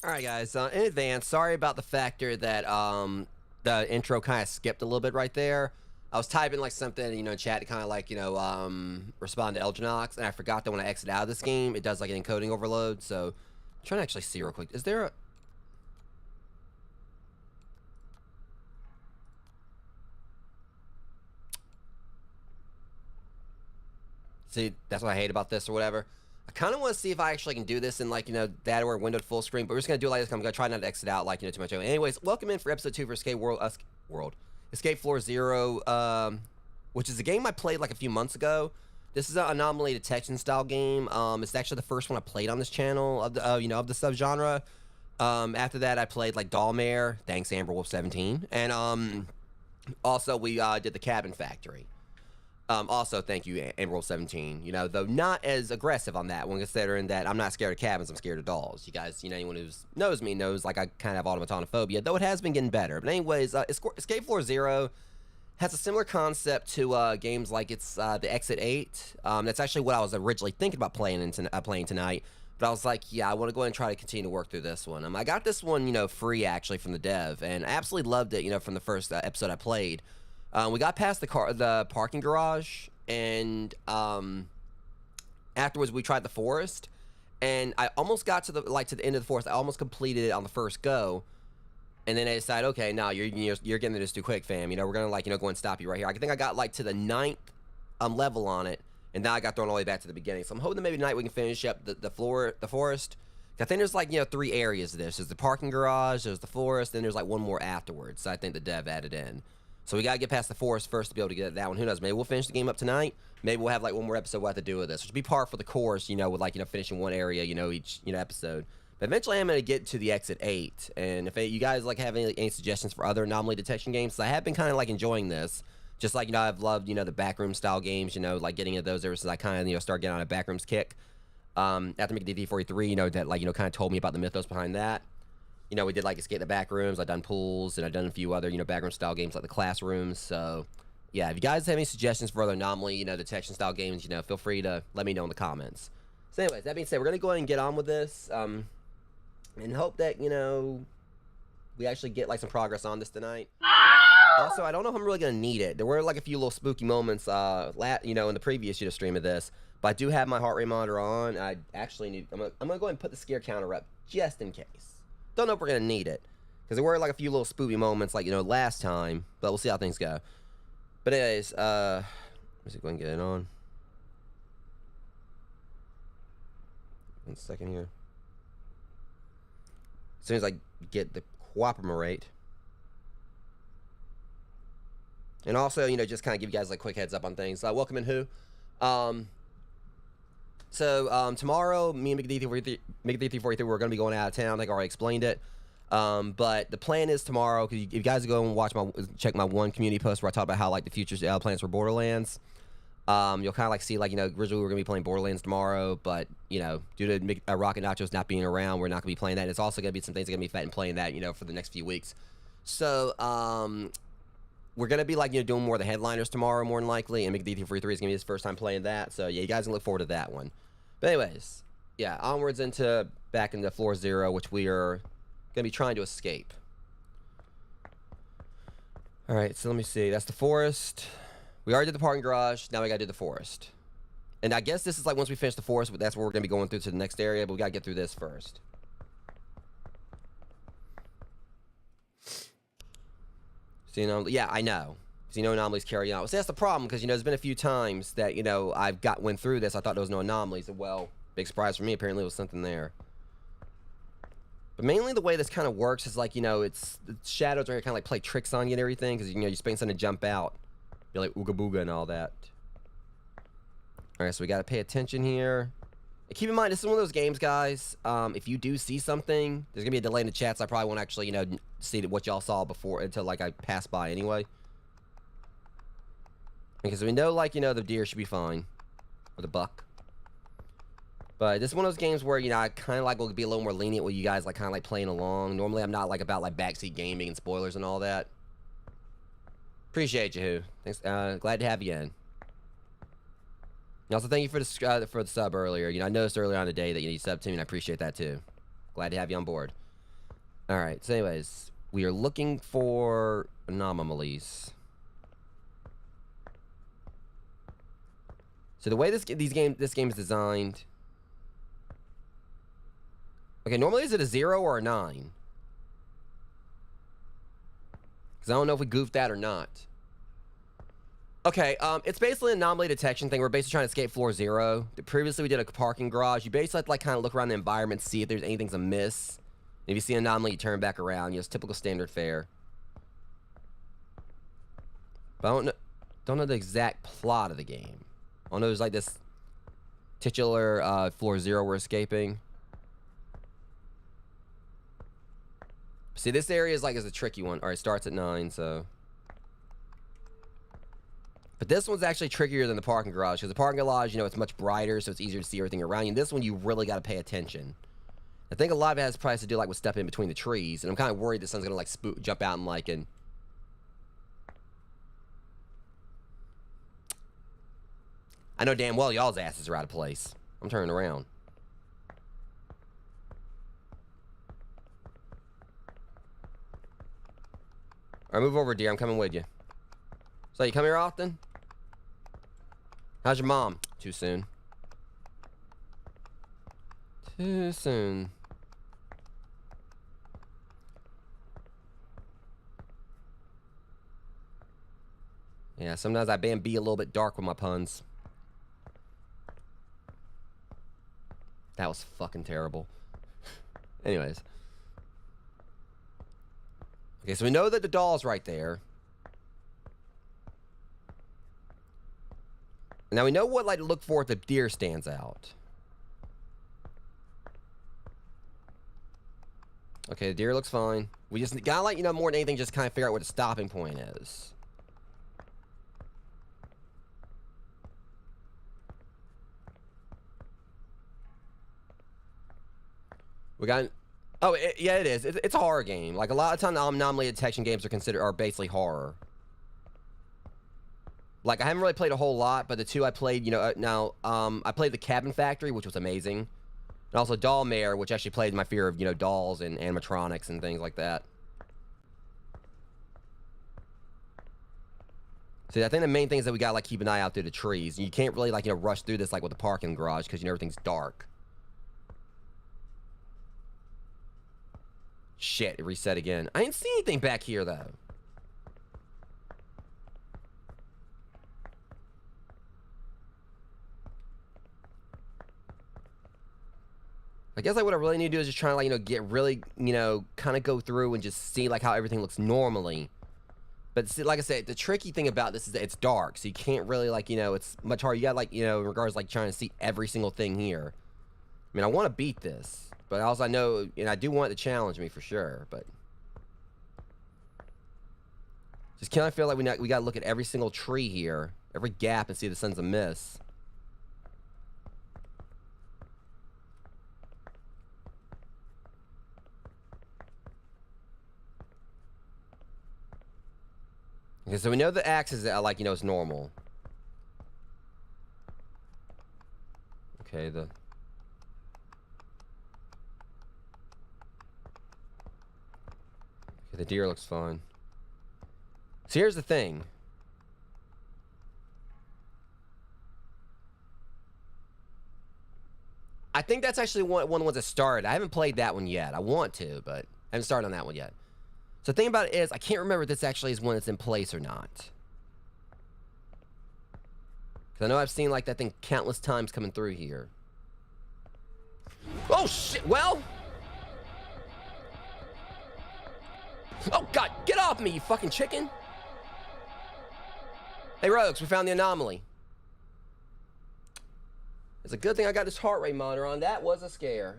Alright guys, in advance, sorry about the factor that the intro kind of skipped a little bit right there. I was typing like something, you know, in chat to kind of like, you know, respond to Elginox, and I forgot that when I exit out of this game, it does like an encoding overload, so I'm trying to actually see real quick. Is there a... See, that's what I hate about this or whatever. I kind of want to see if I actually can do this in, like, you know, that or windowed full screen, but we're just going to do it like this. I'm going to try not to exit out, like, you know, too much. Anyways, welcome in for episode 2 for Escape Floor Zero, which is a game I played, like, a few months ago. This is an anomaly detection style game. It's actually the first one I played on this channel of the, you know, of the subgenre. After that, I played, like, Dollmare, thanks AmberWolf17, and, also we, did the Cabin Factory. Also, thank you, AmberWolf17. You know, though not as aggressive on that one, considering that I'm not scared of cabins, I'm scared of dolls. You guys, you know, anyone who knows me knows, like, I kind of have automatonophobia, though it has been getting better. But anyways, Escape Floor Zero has a similar concept to games like it's the Exit 8. That's actually what I was originally thinking about playing tonight. But I was like, yeah, I want to go ahead and try to continue to work through this one. I got this one, you know, free, actually, from the dev, and I absolutely loved it, you know, from the first episode I played. We got past the parking garage, and afterwards we tried the forest, and I almost got to the end of the forest. I almost completed it on the first go, and then I decided, okay, no, you're getting this too quick, fam. You know, we're gonna, like, you know, go and stop you right here. I think I got like to the 9th level on it, and now I got thrown all the way back to the beginning. So I'm hoping that maybe tonight we can finish up the forest. I think there's, like, you know, 3 areas of this. There's the parking garage, there's the forest, then there's like one more afterwards. So I think the dev added in. So we gotta get past the forest first to be able to get that one. Who knows? Maybe we'll finish the game up tonight. Maybe we'll have like one more episode we'll have to do with this, which would be par for the course, you know, with, like, you know, finishing one area, you know, each, you know, episode. But eventually I'm gonna get to the Exit 8. And if you guys, like, have any suggestions for other anomaly detection games, I have been kind of, like, enjoying this. Just like, you know, I've loved, you know, the backroom style games, you know, like getting into those ever since I kind of, you know, started getting on a backrooms kick. After making D43, you know, that, like, you know, kind of told me about the mythos behind that. You know, we did, like, Escape the Backrooms, I've done Pools, and I've done a few other, you know, backroom style games like the Classrooms. So, yeah, if you guys have any suggestions for other anomaly, you know, detection style games, you know, feel free to let me know in the comments. So anyways, that being said, we're going to go ahead and get on with this. And hope that, you know, we actually get, like, some progress on this tonight. Also, I don't know if I'm really going to need it. There were, like, a few little spooky moments, you know, in the previous stream of this. But I do have my heart rate monitor on. I actually need... I'm going to go ahead and put the scare counter up just in case. Don't know if we're going to need it. Because there were, like, a few little spooky moments, like, you know, last time. But we'll see how things go. But anyways, let's go ahead and get it on. 1 second here. As soon as I get the cooperate. And also, you know, just kind of give you guys, like, quick heads up on things. Welcome in who? Tomorrow, me and McD343, we're going to be going out of town. I think I already explained it. But the plan is tomorrow, because if you guys go and check my one community post where I talk about how, like, the future plans for Borderlands, you'll kind of, like, see, like, you know, originally we were going to be playing Borderlands tomorrow, but, you know, due to Rocket Nachos not being around, we're not going to be playing that. And it's also going to be some things that are going to be fat and playing that, you know, for the next few weeks. So, we're going to be, like, you know, doing more of the headliners tomorrow, more than likely, and McD343 is going to be his first time playing that, so, yeah, you guys can look forward to that one. But anyways, yeah, onwards back into Floor Zero, which we are going to be trying to escape. Alright, so let me see. That's the forest. We already did the parking garage. Now we got to do the forest. And I guess this is, like, once we finish the forest, that's where we're going to be going through to the next area, but we got to get through this first. So, you know, yeah, I know. So, you know, anomalies carry on. So that's the problem, because, you know, there's been a few times that, you know, went through this. I thought there was no anomalies. And, well, big surprise for me. Apparently, there was something there. But mainly the way this kind of works is, like, you know, the shadows are kind of, like, play tricks on you and everything, because, you know, you're expecting something to jump out. You're like, ooga booga and all that. Alright, so we got to pay attention here. And keep in mind, this is one of those games, guys. If you do see something, there's going to be a delay in the chat, so I probably won't actually, you know, see what y'all saw before until, like, I pass by anyway. Because we know, like, you know, the deer should be fine. Or the buck. But this is one of those games where, you know, I kind of, like, will be a little more lenient with you guys, like, kind of, like, playing along. Normally, I'm not, like, about, like, backseat gaming and spoilers and all that. Appreciate you, Who. Thanks. Glad to have you in. And also, thank you for the sub earlier. You know, I noticed earlier on today that you subbed to me, and I appreciate that, too. Glad to have you on board. Alright, so anyways, we are looking for anomalies. So the way this game is designed... Okay, normally is it a 0 or a 9? Because I don't know if we goofed that or not. Okay, it's basically an anomaly detection thing. We're basically trying to escape Floor 0. Previously, we did a parking garage. You basically have to, like, kind of look around the environment, see if there's anything's amiss. If you see an anomaly, you turn back around. You know, it's typical standard fare. But I don't know the exact plot of the game. I know there's, like, this titular Floor 0 we're escaping. See, this area is a tricky one. Alright, starts at 9, so... But this one's actually trickier than the parking garage, because the parking garage, you know, it's much brighter, so it's easier to see everything around you. And this one, you really got to pay attention. I think a lot of it has probably to do, like, with stepping in between the trees, and I'm kind of worried that someone's going to, like, jump out and, like, and... I know damn well y'all's asses are out of place. I'm turning around. Alright, move over, dear. I'm coming with you. So, you come here often? How's your mom? Too soon. Too soon. Yeah, sometimes I be a little bit dark with my puns. That was fucking terrible. Anyways. Okay, so we know that the doll's right there. Now we know what, like, to look for if the deer stands out. Okay, the deer looks fine. We just gotta, like, you know, more than anything, just kind of figure out what the stopping point is. We got... Oh, yeah, it is. It's a horror game. Like, a lot of times, anomaly detection games are basically horror. Like, I haven't really played a whole lot, but the two I played, you know, I played the Cabin Factory, which was amazing. And also Doll Mare, which actually played my fear of, you know, dolls and animatronics and things like that. See, I think the main thing is that we gotta, like, keep an eye out through the trees. You can't really, like, you know, rush through this, like, with the parking garage, because, you know, everything's dark. Shit, it reset again. I didn't see anything back here, though. I guess, like, what I really need to do is just try to, like, you know, get really, you know, kind of go through and just see, like, how everything looks normally. But, see, like I said, the tricky thing about this is that it's dark, so you can't really, like, you know, it's much harder. You got, like, you know, in regards, like, trying to see every single thing here. I mean, I want to beat this, but also I know, and I do want it to challenge me for sure, but... Just kind of feel like we got to look at every single tree here, every gap, and see if the sun's a miss. Okay, so we know the axis, like, you know, is normal. Okay, the deer looks fine. So here's the thing. I think that's actually one of the ones that started. I haven't played that one yet. I want to, but I haven't started on that one yet. So the thing about it is, I can't remember if this actually is one that's in place or not. Because I know I've seen, like, that thing countless times coming through here. Oh, shit! Well... Oh, God! Get off me, you fucking chicken! Hey, Rogues, we found the anomaly. It's a good thing I got this heart rate monitor on. That was a scare.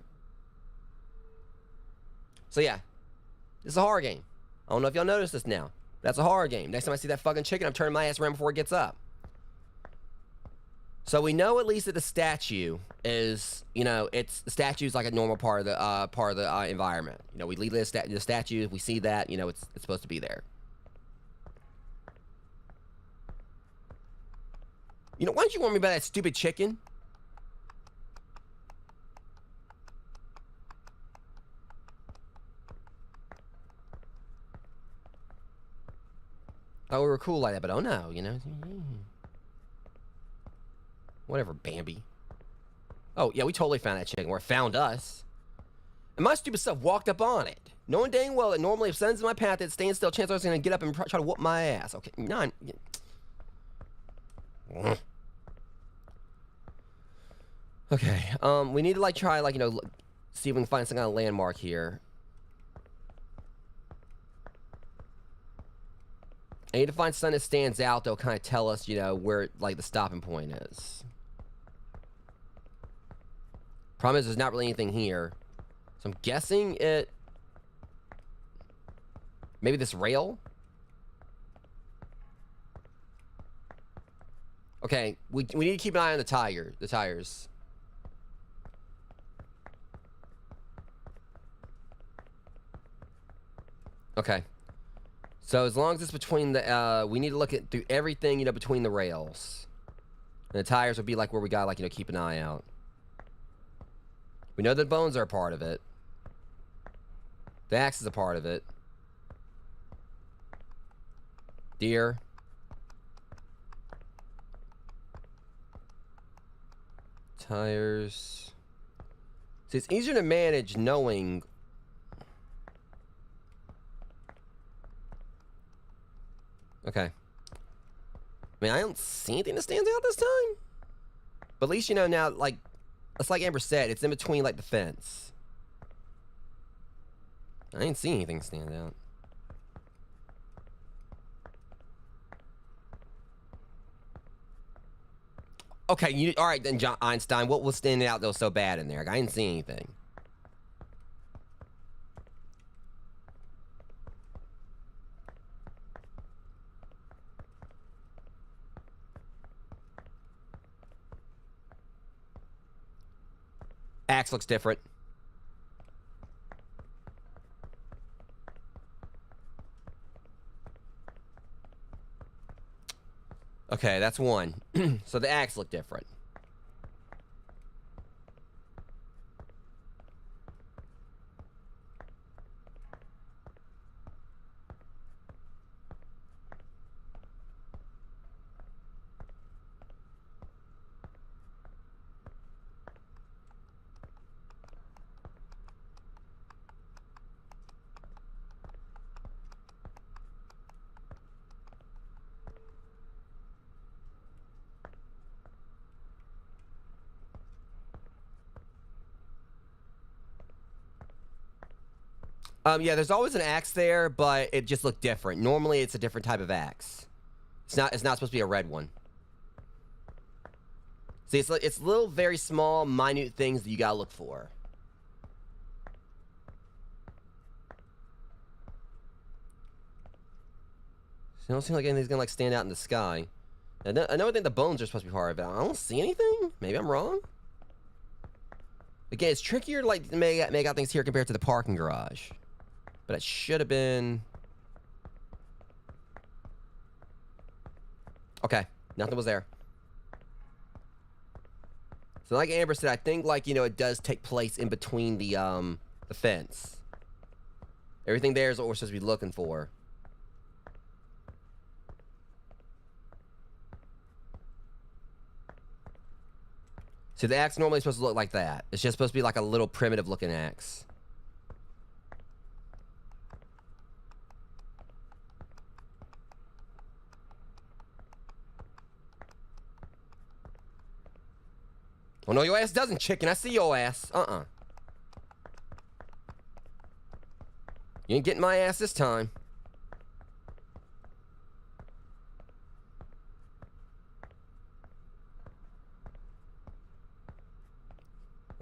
So, yeah. This is a horror game. I don't know if y'all noticed this now. That's a horror game. Next time I see that fucking chicken, I'm turning my ass around before it gets up. So we know at least that the statue is, you know, the statue's like a normal part of the environment. You know, we leave the statue, we see that, you know, it's supposed to be there. You know, why don't you warn me about that stupid chicken? Oh, we were cool like that, but oh no, you know. Whatever, Bambi. Oh, yeah, we totally found that chicken, or it found us. And my stupid self walked up on it, knowing dang well that normally if something's in my path, it's staying still, chances are it's going to get up and try to whoop my ass. Okay, no, okay, we need to, like, try, like, you know, see if we can find some kind of landmark here. I need to find something that stands out that'll kind of tell us, you know, where, like, the stopping point is. Problem is, there's not really anything here. So I'm guessing it... Maybe this rail? Okay, we need to keep an eye on the tires. Okay. So as long as it's between the, we need to look at through everything, you know, between the rails. And the tires would be like where we gotta, like, you know, keep an eye out. We know that bones are a part of it. The axe is a part of it. Deer. Tires. See, it's easier to manage knowing... Okay. I mean, I don't see anything that stands out this time. But at least, you know, now, like, it's like Amber said, it's in between, like, the fence. I didn't see anything stand out. Okay, all right then, John Einstein. What was standing out that was so bad in there? I didn't see anything. Axe looks different. Okay, that's one. So the axe look different. Yeah, there's always an axe there, but it just looked different. Normally, it's a different type of axe. It's not supposed to be a red one. See, it's little, very small, minute things that you gotta look for. It don't seem like anything's gonna like stand out in the sky. I think the bones are supposed to be part of it. I don't see anything. Maybe I'm wrong. Again, it's trickier to like make out things here compared to the parking garage. But it should have been... Okay, nothing was there. So like Amber said, I think like, you know, it does take place in between the fence. Everything there is what we're supposed to be looking for. So the axe normally is supposed to look like that. It's just supposed to be like a little primitive looking axe. Oh no, your ass doesn't, chicken. I see your ass. You ain't getting my ass this time.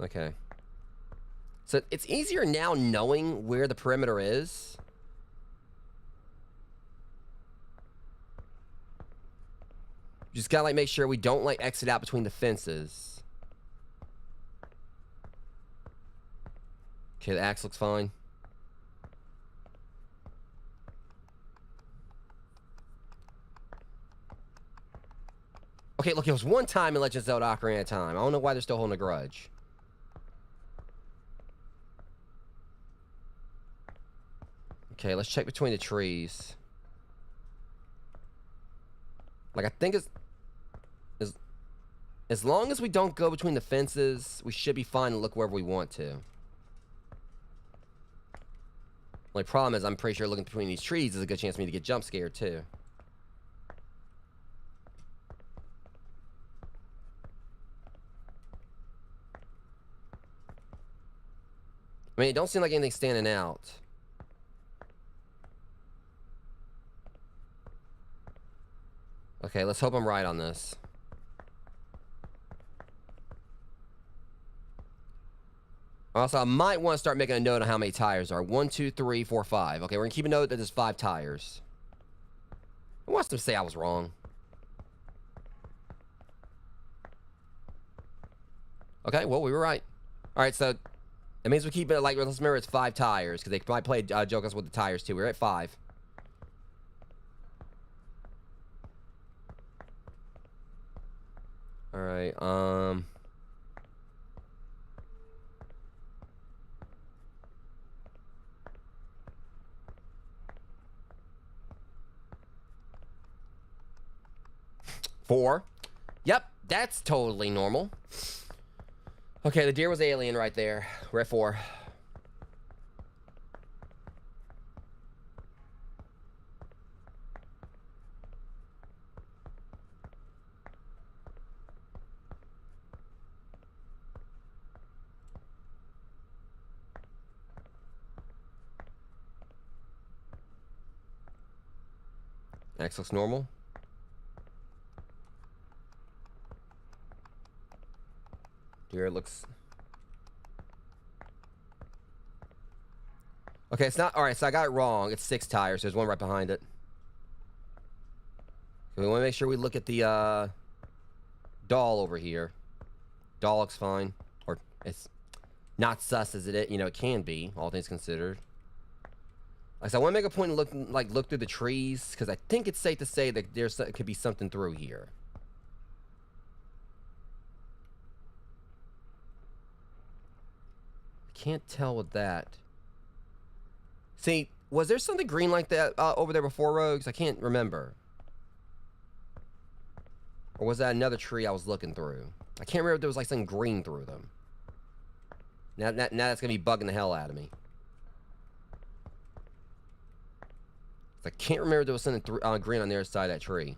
Okay. So it's easier now knowing where the perimeter is. Just gotta like make sure we don't like exit out between the fences. Okay, the axe looks fine. Okay, look, it was one time in Legend of Zelda Ocarina of Time. I don't know why they're still holding a grudge. Okay, let's check between the trees. Like, I think as long as we don't go between the fences, we should be fine to look wherever we want to. Only problem is I'm pretty sure looking between these trees is a good chance for me to get jump scared, too. I mean, it don't seem like anything's standing out. Okay, let's hope I'm right on this. Also, I might want to start making a note on how many tires are. 1, 2, 3, 4, 5. Okay, we're going to keep a note that there's 5 tires. I want them to say I was wrong. Okay, well, we were right. All right, so it means we keep it like, let's remember it's 5 tires, because they might play joke us with the tires, too. We're at 5. All right, 4. Yep, that's totally normal. Okay, the deer was alien right there. We're at 4. X looks normal. Deer looks... Okay, it's not... Alright, so I got it wrong. It's 6 tires. There's one right behind it. So we want to make sure we look at the, doll over here. Doll looks fine. Or, it's not sus as it, you know, it can be, all things considered. Like, so I want to make a point and look through the trees, because I think it's safe to say that it could be something through here. I can't tell with that. See, was there something green like that over there before, Rogues? I can't remember. Or was that another tree I was looking through? I can't remember if there was like something green through them. Now that's going to be bugging the hell out of me. I can't remember if there was something green on the other side of that tree.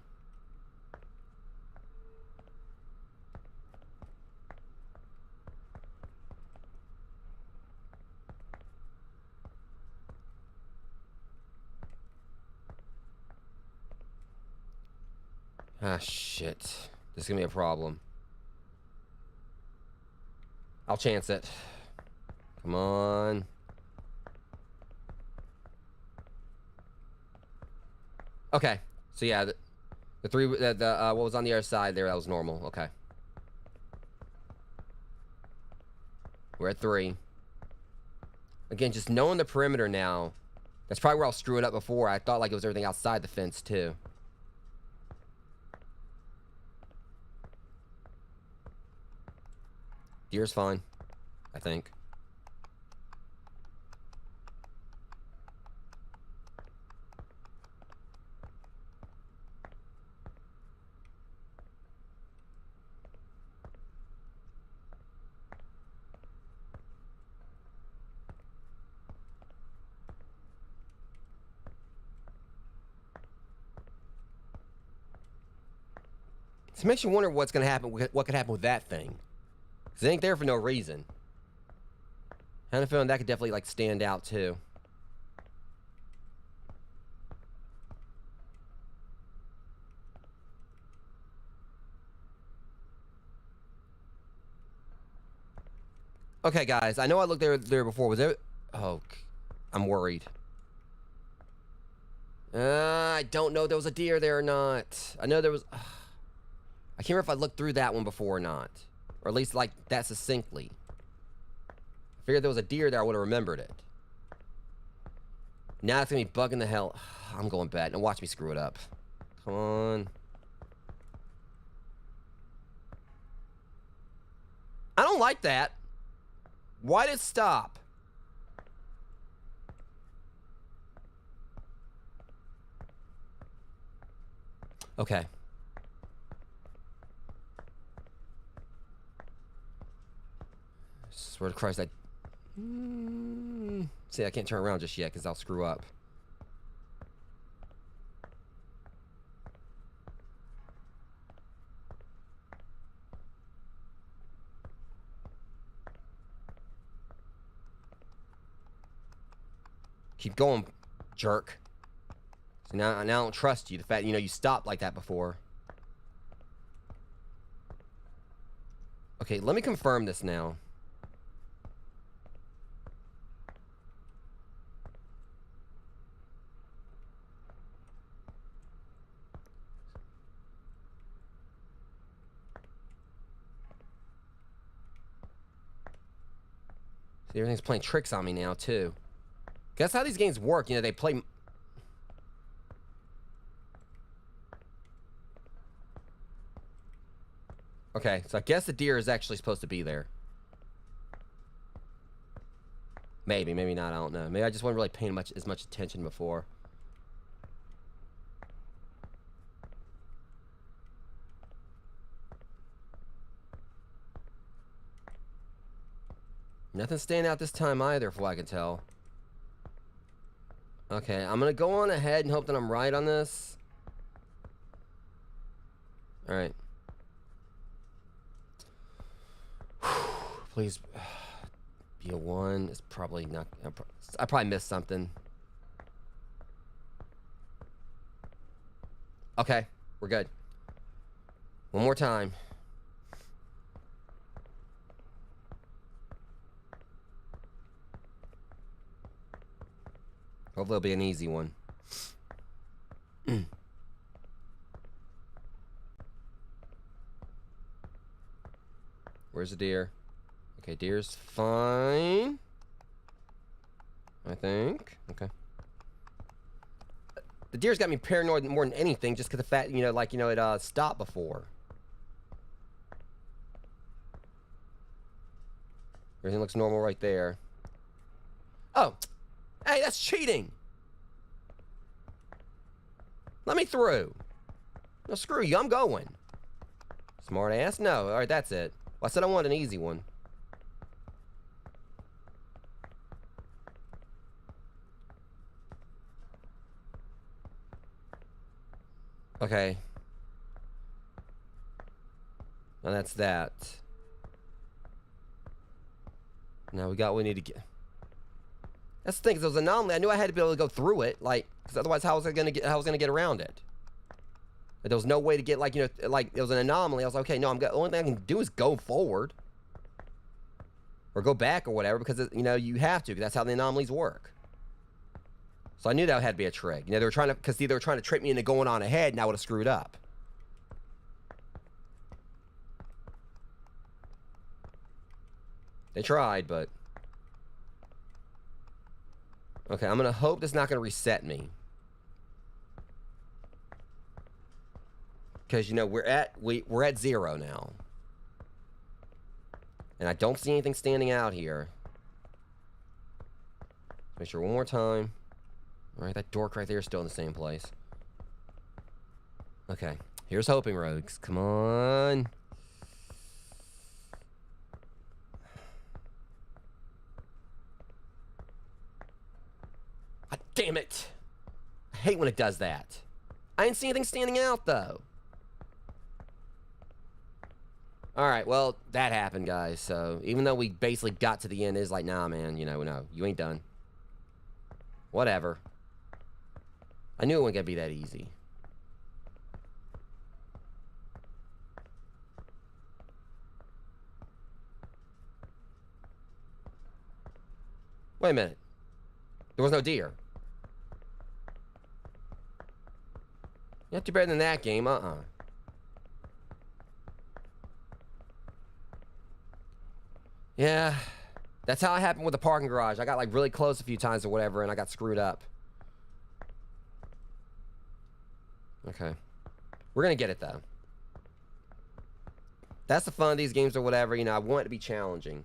Ah, shit. This is going to be a problem. I'll chance it. Come on. Okay. So, yeah. The three... what was on the other side there, that was normal. Okay. We're at 3. Again, just knowing the perimeter now. That's probably where I'll screw it up before. I thought like it was everything outside the fence, too. Deer's fine, I think. It makes you wonder what's going to happen, what could happen with that thing. Because it ain't there for no reason. I have a feeling that could definitely, like, stand out, too. Okay, guys. I know I looked there before. Was there... Oh, I'm worried. I don't know if there was a deer there or not. I know there was... I can't remember if I looked through that one before or not. Or at least, like, that succinctly. I figured there was a deer there, I would have remembered it. Now it's going to be bugging the hell... I'm going bad. Now watch me screw it up. Come on. I don't like that. Why did it stop? Okay. Swear to Christ, See, I can't turn around just yet because I'll screw up. Keep going, jerk. So now I don't trust you. The fact, you stopped like that before. Okay, let me confirm this now. See, everything's playing tricks on me now, too. Guess how these games work. They play... Okay, so I guess the deer is actually supposed to be there. Maybe, maybe not, I don't know. Maybe I just wasn't really paying as much attention before. Nothing standing out this time either, from what I can tell. Okay, I'm gonna go on ahead and hope that I'm right on this. Alright. Please be a 1. It's probably not... I probably missed something. Okay, we're good. One more time. Hopefully it'll be an easy one. Where's the deer? Okay, deer's fine. I think. Okay. The deer's got me paranoid more than anything, just because the fact, you know, like, you know, it stopped before. Everything looks normal right there. Oh, hey, that's cheating. Let me through. No, screw you, I'm going. Smart ass? No, alright, that's it. Well, I said I want an easy one. Okay. Now that's that. Now we got what we need to get. That's the thing, because it was an anomaly. I knew I had to be able to go through it, like, because otherwise how was I gonna get around it? There was no way to get, like, you know, like, it was an anomaly. I was like, okay, no, the only thing I can do is go forward. Or go back or whatever, because, you know, you have to, because that's how the anomalies work. So I knew that had to be a trick. You know, they were trying to, because they were trying to trick me into going on ahead, and I would have screwed up. They tried, but... Okay, I'm going to hope that's not going to reset me. Because, you know, we're at 0 now. And I don't see anything standing out here. Make sure one more time. Alright, that dork right there is still in the same place. Okay, here's hoping, rogues. Come on. God damn it. I hate when it does that. I didn't see anything standing out, though. Alright, well, that happened, guys. So, even though we basically got to the end, it's like, nah, man, you know, no, you ain't done. Whatever. I knew it wasn't gonna be that easy. Wait a minute. There was no deer. You have to do better than that game, Yeah, that's how it happened with the parking garage. I got like really close a few times or whatever, and I got screwed up. Okay. We're gonna get it, though. That's the fun of these games or whatever. You know, I want it to be challenging.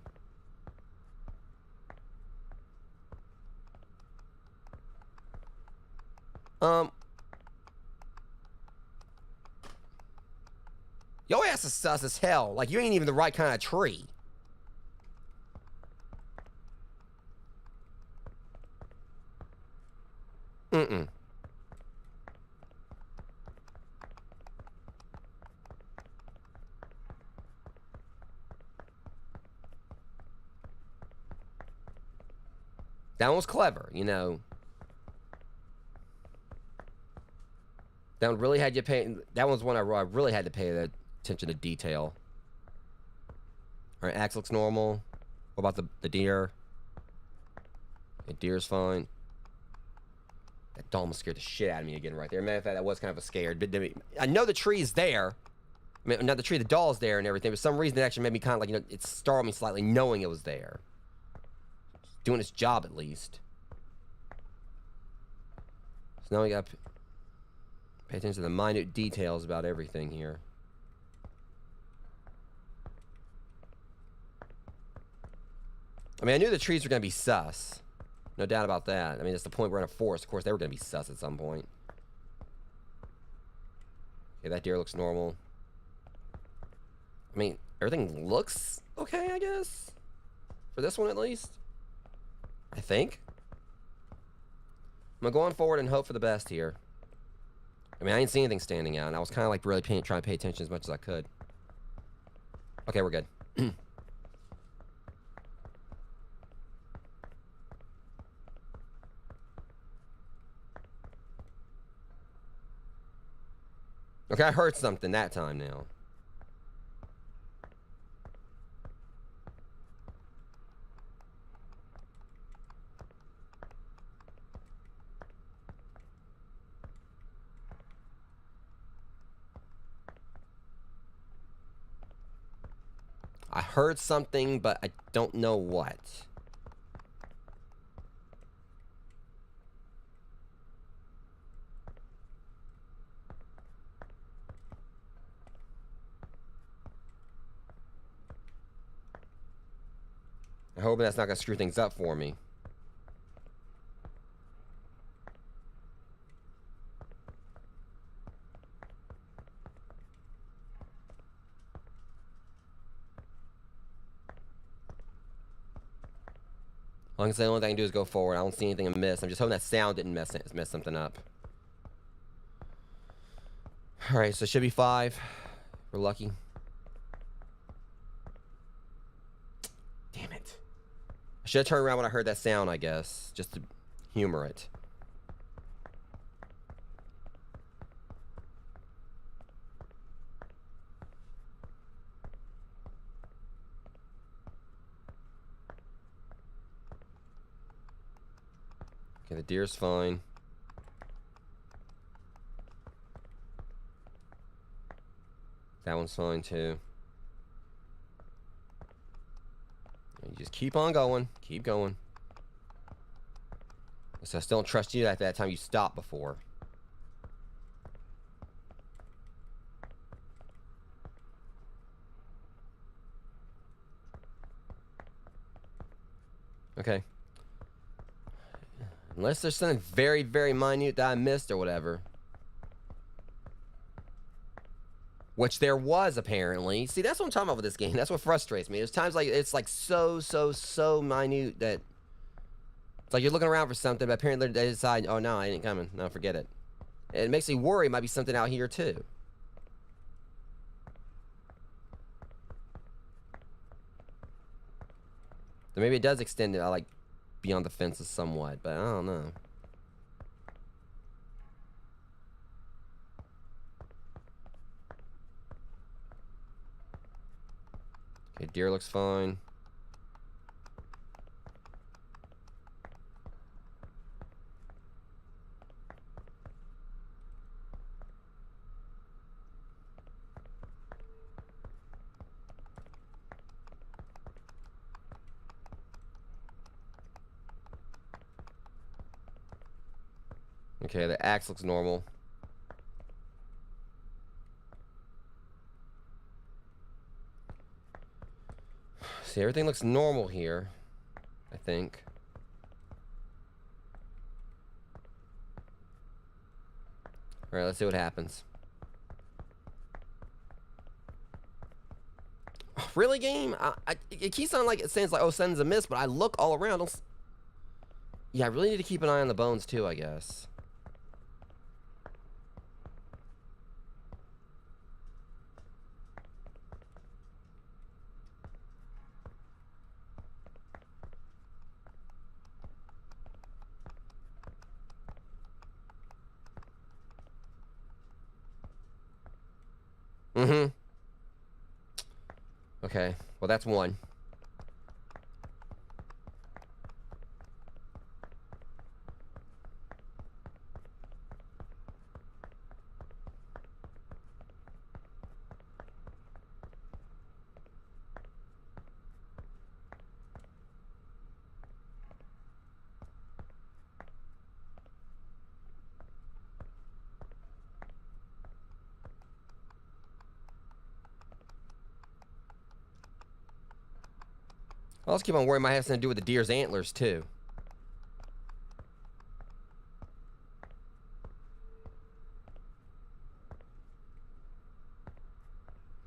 Your ass is sus as hell. Like, you ain't even the right kind of tree. Mm-mm. That one was clever, you know. That one really had you pay. That one's one I really had to pay attention to detail. All right, axe looks normal. What about the deer? The deer's fine. That doll almost scared the shit out of me again right there. Matter of fact, that was kind of a scared. But I know the tree is there. I mean, not the tree, the doll's there and everything. But for some reason, it actually made me kind of like, you know, it startled me slightly knowing it was there. Doing its job at least. So now we got to pay attention to the minute details about everything here. I mean, I knew the trees were going to be sus. No doubt about that. I mean, it's the point we're in a forest. Of course, they were going to be sus at some point. Okay, that deer looks normal. I mean, everything looks okay, I guess. For this one, at least. I think. I'm going to go on forward and hope for the best here. I mean, I didn't see anything standing out, and I was kind of like really trying to pay attention as much as I could. Okay, we're good. Okay, I heard something that time now. I heard something, but I don't know what. I'm hoping that's not gonna screw things up for me. Long as the only thing I can do is go forward. I don't see anything amiss. I'm just hoping that sound didn't mess something up. All right, so it should be 5. We're lucky. Damn it. I should have turned around when I heard that sound, I guess, just to humor it. Okay, the deer's fine. That one's fine too. And you just keep on going. Keep going. So I still don't trust you at that time you stopped before. Okay. Unless there's something very, very minute that I missed or whatever. Which there was, apparently. See, that's what I'm talking about with this game. That's what frustrates me. There's times like it's like so minute that it's like you're looking around for something, but apparently they decide, oh no, I ain't coming. No, forget it. It makes me worry it might be something out here too. So maybe it does extend it, like beyond the fences somewhat, but I don't know. Okay, deer looks fine. Okay, the axe looks normal. See, everything looks normal here, I think. All right, let's see what happens. Really, game? It keeps on like it sounds like, oh, something's amiss, but I look all around. Yeah, I really need to keep an eye on the bones too, I guess. Mm-hmm. Okay, well, that's one. I'll just keep on worrying my head has something to do with the deer's antlers, too.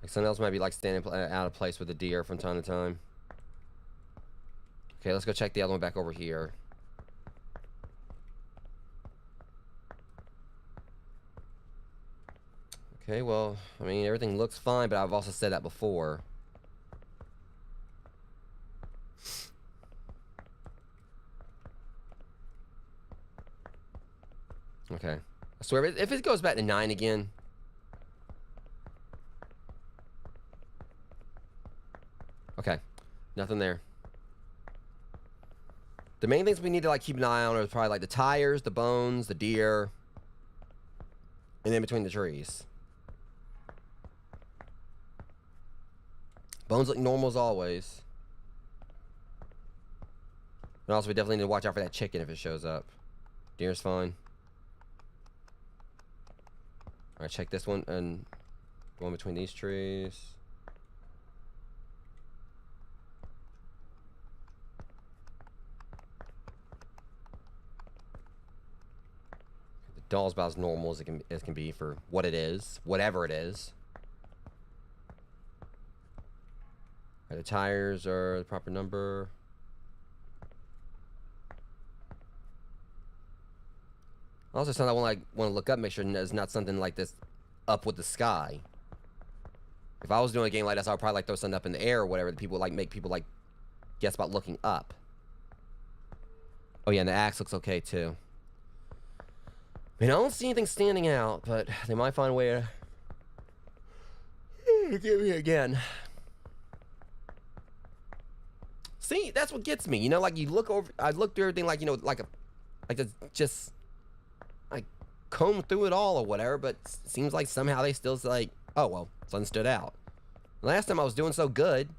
Like something else might be like standing out of place with the deer from time to time. Okay, let's go check the other one back over here. Okay, well, I mean, everything looks fine, but I've also said that before. Okay. I swear, if it goes back to 9 again... Okay. Nothing there. The main things we need to like keep an eye on are probably like the tires, the bones, the deer, and in between the trees. Bones look normal as always. And also we definitely need to watch out for that chicken if it shows up. Deer's fine. Alright, check this one and go in between these trees. Doll's about as normal as it can be for what it is, whatever it is. Right, the tires are the proper number. Also, something I want to look up, make sure it's not something like this up with the sky. If I was doing a game like this, I would probably like throw something up in the air or whatever. That people like make people like guess about looking up. Oh yeah, and the axe looks okay too. I mean, I don't see anything standing out, but they might find a way to get me again. See, that's what gets me. You know, like you look over, I look through everything like, you know, like just like comb through it all or whatever, but it seems like somehow they still like, oh, well, something stood out. Last time I was doing so good.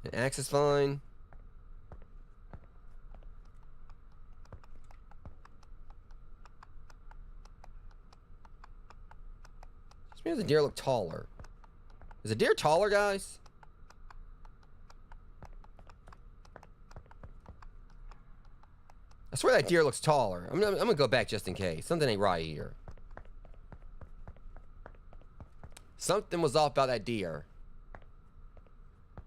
The axe is fine. Just means the deer look taller. Is the deer taller, guys? I swear that deer looks taller. I'm gonna go back just in case. Something ain't right here. Something was off about that deer.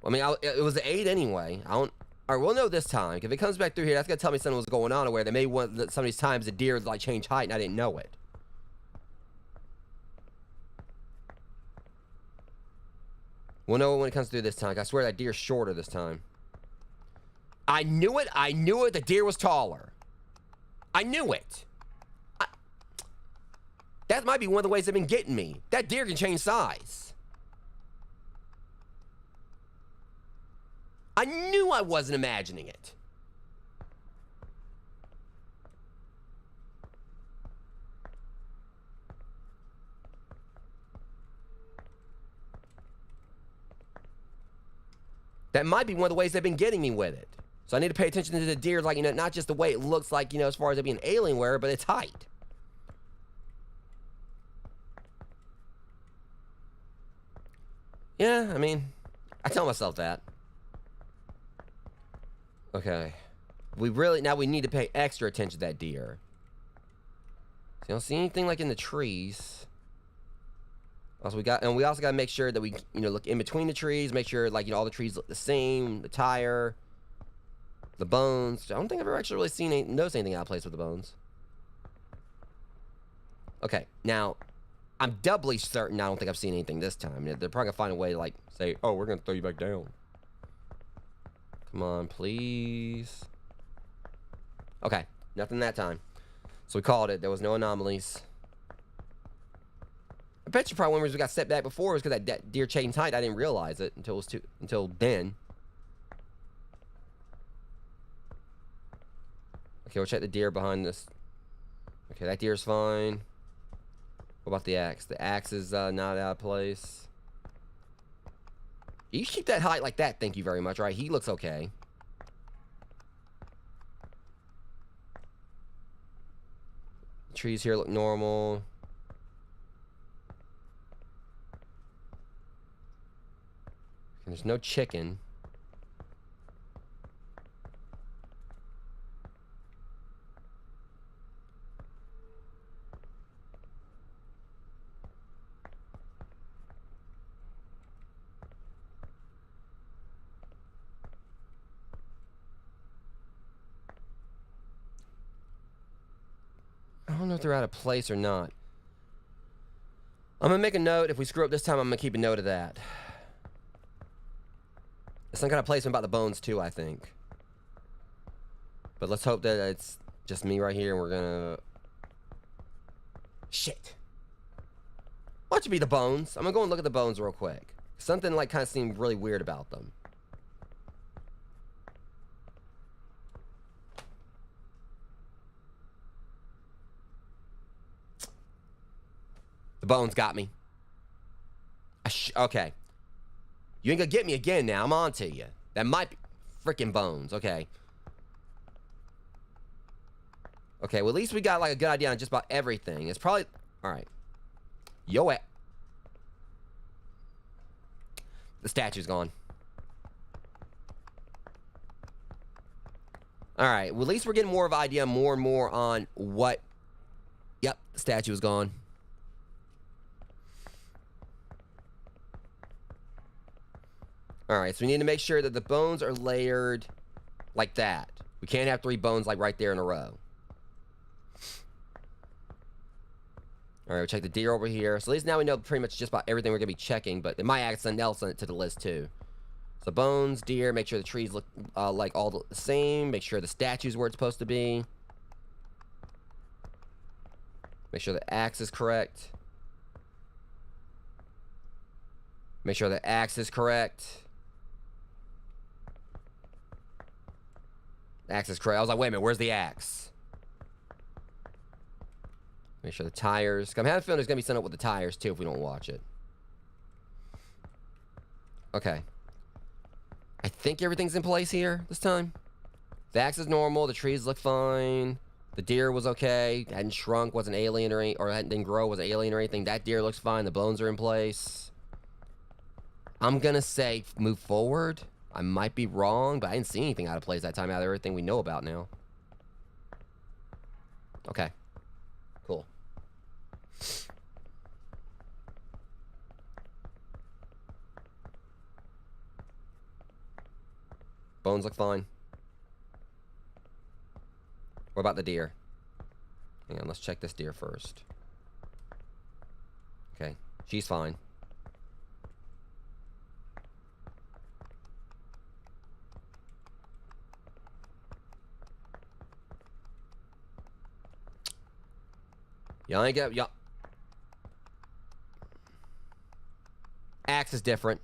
I mean, it was an 8 anyway. I don't. All right, we'll know this time. If it comes back through here, that's gonna tell me something was going on. Where they may want some of these times the deer like change height and I didn't know it. We'll know when it comes through this time. I swear that deer's shorter this time. I knew it. I knew it. The deer was taller. I knew it. That might be one of the ways they've been getting me. That deer can change size. I knew I wasn't imagining it. That might be one of the ways they've been getting me with it. So I need to pay attention to the deer, like, you know, not just the way it looks like, you know, as far as it being Alienware, but its height. Yeah, I mean, I tell myself that. Okay. Now we need to pay extra attention to that deer. So you don't see anything like in the trees. Also, we also got to make sure that we, you know, look in between the trees, make sure, like, you know, all the trees look the same, the tire, the bones. I don't think I've ever actually really noticed anything out of place with the bones. Okay, now, I'm doubly certain I don't think I've seen anything this time. They're probably going to find a way to, like, say, oh, we're going to throw you back down. Come on, please. Okay, nothing that time. So we called it. There was no anomalies. I bet you probably one reason we got set back before was because that deer changed height. I didn't realize it until then. Okay, we'll check the deer behind this. Okay, that deer's fine. What about the axe? The axe is not out of place. You keep that height like that, thank you very much. All right, he looks okay. The trees here look normal. And there's no chicken. I don't know if they're out of place or not. I'm gonna make a note. If we screw up this time, I'm gonna keep a note of that. There's some kind of placement about the bones too, I think. But let's hope that it's just me right here and we're gonna... Shit. Watch it be the bones. I'm gonna go and look at the bones real quick. Something like kind of seemed really weird about them. The bones got me. Okay. You ain't gonna get me again now. I'm on to you. That might be freaking bones. Okay. Okay, well, at least we got, like, a good idea on just about everything. It's probably... Alright. The statue's gone. All right. Well, at least we're getting more of an idea, more and more on what. Yep, the statue is gone. All right, so we need to make sure that the bones are layered like that. We can't have 3 bones like right there in a row. All right, we'll check the deer over here. So at least now we know pretty much just about everything we're going to be checking, but it might add something else to the list too. So bones, deer, make sure the trees look like all the same. Make sure the statue's where it's supposed to be. Make sure the axe is correct. Make sure the axe is correct. The axe is correct. I was like, wait a minute, where's the axe? Make sure the tires. I'm having a feeling there's going to be something up with the tires, too, if we don't watch it. Okay. I think everything's in place here this time. The axe is normal. The trees look fine. The deer was okay. Hadn't shrunk, wasn't alien or didn't grow, wasn't alien or anything. That deer looks fine. The bones are in place. I'm going to say move forward. I might be wrong, but I didn't see anything out of place that time out of everything we know about now. Okay. Cool. Bones look fine. What about the deer? Hang on, let's check this deer first. Okay, she's fine. Y'all ain't got, y'all. Axe is different.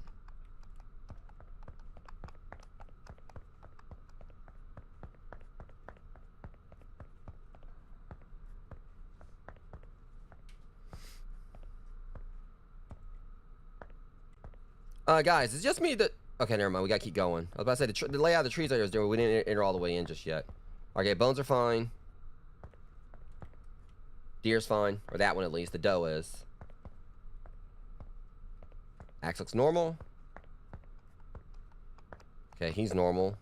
Guys, it's just me that... Okay, never mind. We gotta keep going. I was about to say, the layout of the trees I was doing, we didn't enter all the way in just yet. Okay, bones are fine. Deer's fine. Or that one at least. The doe is. Axe looks normal. Okay, he's normal.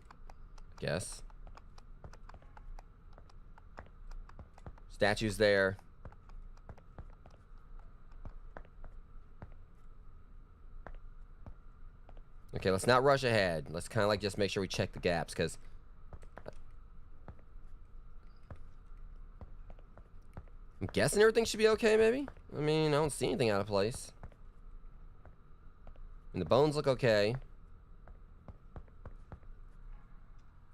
I guess. Statue's there. Okay, let's not rush ahead. Let's kind of like just make sure we check the gaps, because I'm guessing everything should be okay, maybe? I mean, I don't see anything out of place. And the bones look okay.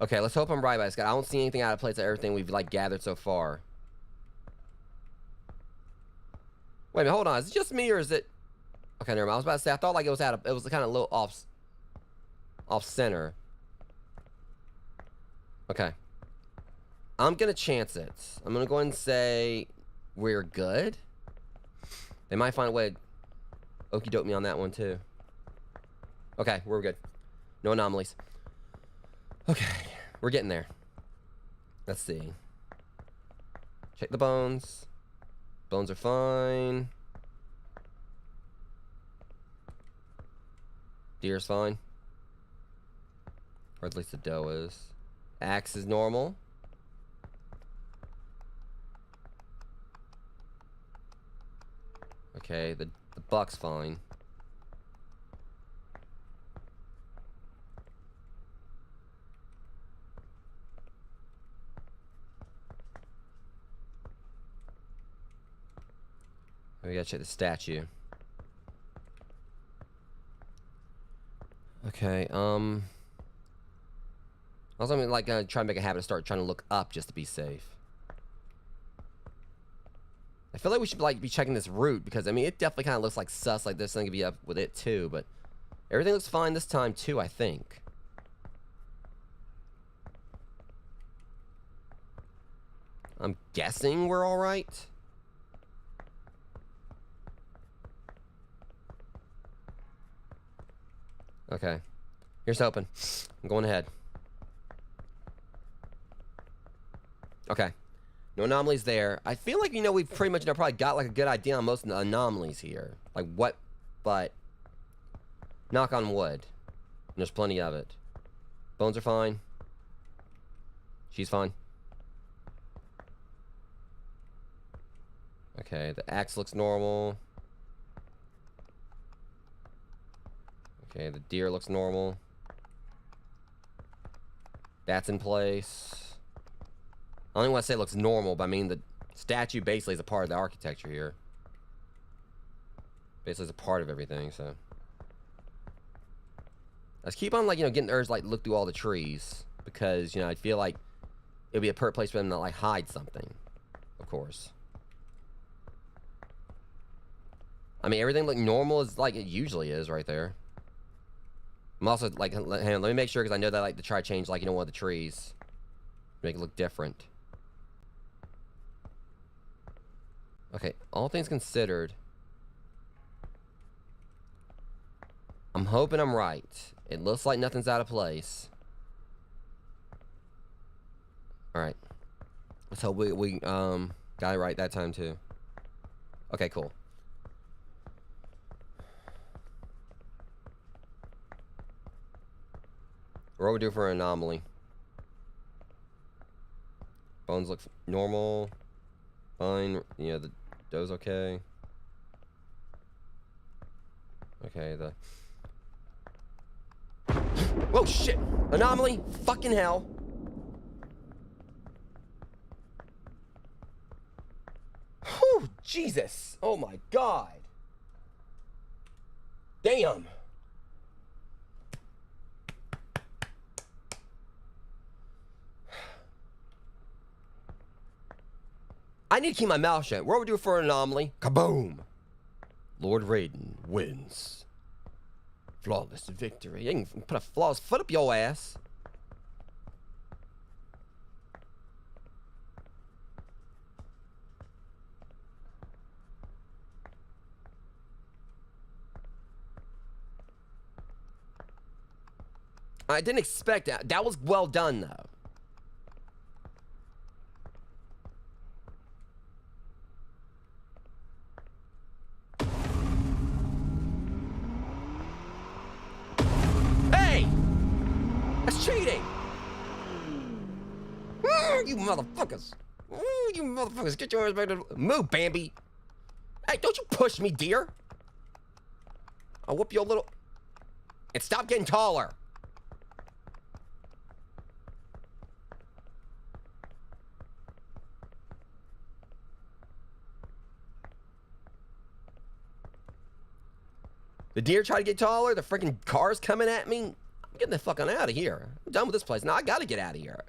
Okay, let's hope I'm right by this guy. I don't see anything out of place of everything we've, like, gathered so far. Wait a minute, hold on. Is it just me, or is it... Okay, never mind. I was about to say, I thought like it was it was kind of a little off center. Okay. I'm gonna chance it. I'm gonna go ahead and say we're good. They might find a way to okey doke me on that one too. Okay, we're good. No anomalies. Okay, we're getting there. Let's see. Check the bones. Bones are fine. Deer's fine. Or at least the doe is. Axe is normal. Okay, the buck's fine. We gotta check the statue. Okay, I was like gonna try and make a habit of start trying to look up just to be safe. I feel like we should like be checking this route, because I mean it definitely kind of looks like sus, like this thing could be up with it too, but everything looks fine this time too, I think. I'm guessing we're all right. Okay. Here's hoping. I'm going ahead. Okay. No anomalies there. I feel like, you know, we've pretty much probably got like a good idea on most of the anomalies here. Like what, but knock on wood. And there's plenty of it. Bones are fine. She's fine. Okay, the axe looks normal. Okay, the deer looks normal. That's in place. I don't even want to say it looks normal, but I mean the statue basically is a part of the architecture here. Basically is a part of everything, so. Let's keep on, like, you know, getting the urge to, like, look through all the trees. Because, you know, I feel like it would be a perfect place for them to, like, hide something. Of course. I mean, everything look normal as, like, it usually is right there. I'm also, like, hang on, let me make sure, because I know that I like to try to change, like, you know, one of the trees. Make it look different. Okay, all things considered, I'm hoping I'm right. It looks like nothing's out of place. Alright. Let's hope we got it right that time, too. Okay, cool. What do we do for an anomaly? Bones look normal. Fine. Yeah, the dough's okay. Okay, the... Whoa, shit! Anomaly! Fucking hell! Whew, Jesus! Oh my god! Damn! I need to keep my mouth shut. What do we do for an anomaly? Kaboom! Lord Raiden wins. Flawless victory. You can put a flawless foot up your ass. I didn't expect that. That was well done, though. Hey! That's cheating! You motherfuckers! You motherfuckers, get your ass back to... Move, Bambi! Hey, don't you push me, dear! I'll whoop your little... And stop getting taller! The deer try to get taller, the freaking car's coming at me. I'm getting the fuck on out of here. I'm done with this place. Now I gotta get out of here.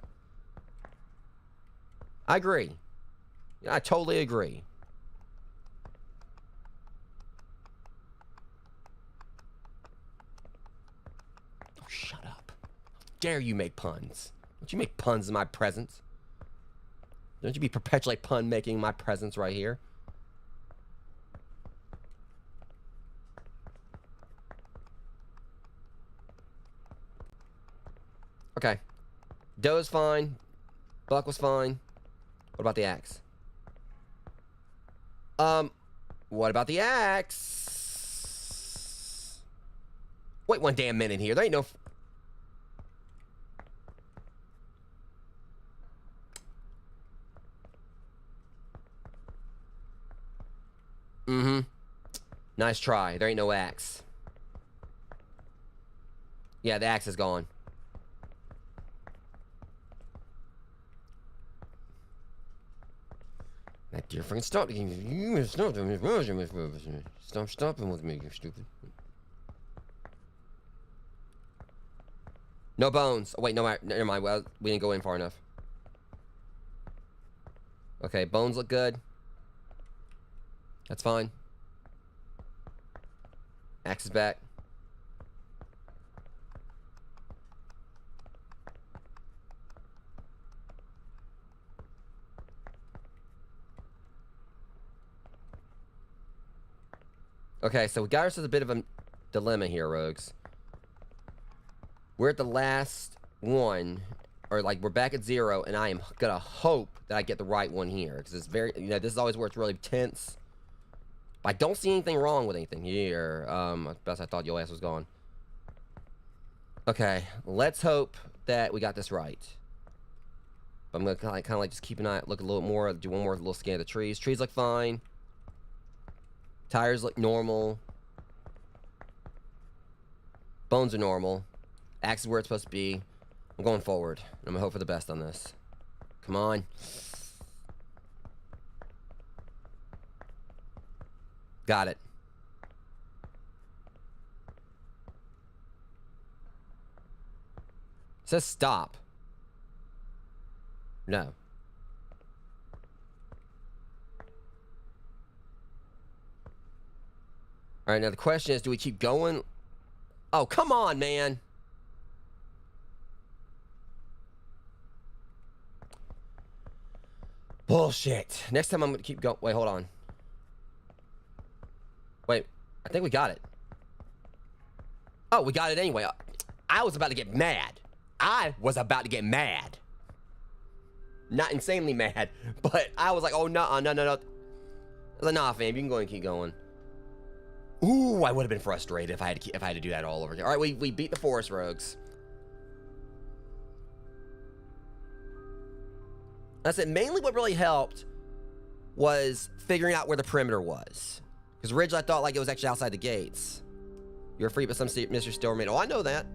I agree. Yeah, I totally agree. Oh, shut up. How dare you make puns? Don't you make puns in my presence? Don't you be perpetually pun making in my presence right here? Okay. Doe's fine. Buck was fine. What about the axe? What about the axe? Wait one damn minute here. There ain't no... Mm-hmm. Nice try. There ain't no axe. Yeah, the axe is gone. That dear freaking stop. Stop stopping with me, you stupid. No bones. Oh, wait, no, never mind. Well, we didn't go in far enough. Okay, bones look good. That's fine. Axe is back. Okay, so we got ourselves a bit of a dilemma here, rogues. We're at the last one, or like we're back at 0, and I am gonna hope that I get the right one here, because it's very, you know, this is always where it's really tense. But I don't see anything wrong with anything here. Best I thought your ass was gone. Okay, let's hope that we got this right. I'm gonna kind of like just keep an eye, look a little more, do one more little scan of the trees. Trees look fine. Tires look normal. Bones are normal. Axe is where it's supposed to be. I'm going forward. I'm gonna hope for the best on this. Come on. Got it. It says stop. No. All right, now the question is, do we keep going? Oh, come on, man. Bullshit. Next time I'm going to keep going. Wait, hold on. Wait, I think we got it. Oh, we got it anyway. I was about to get mad. Not insanely mad, but I was like, oh, no, no. I was like, nah, fam, you can go and keep going. Ooh, I would have been frustrated if I had to do that all over again. All right, we beat the forest rogues. That's it. Mainly what really helped was figuring out where the perimeter was. Because Ridge, I thought like it was actually outside the gates. You're free, but some mystery still remain. Oh, I know that.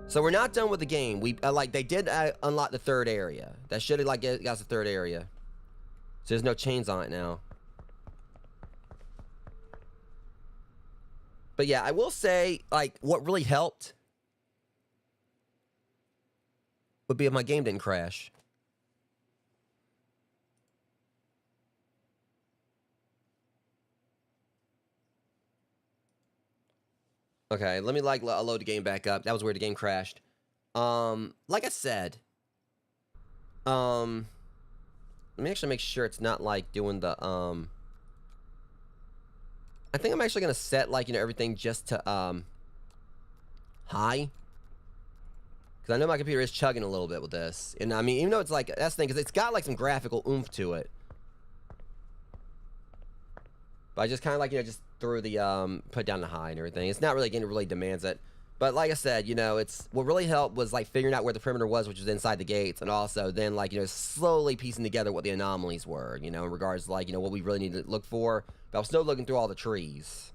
So we're not done with the game. We like they did unlock the third area. That should have like got us the third area. So there's no chains on it now. But yeah, I will say like what really helped would be if my game didn't crash. Okay, let me like load the game back up. That was where the game crashed. Like I said, let me actually make sure it's not like doing the I think I'm actually gonna set like everything just to high. Because I know my computer is chugging a little bit with this. And I mean, even though it's like, that's the thing, because it's got like some graphical oomph to it. But I just kind of like, just threw the, put down the high and everything. It's not really, again, it really demands it. But like I said, it's, what really helped was like figuring out where the perimeter was, which was inside the gates. And also then like, slowly piecing together what the anomalies were, in regards to like, what we really need to look for. But I was still looking through all the trees.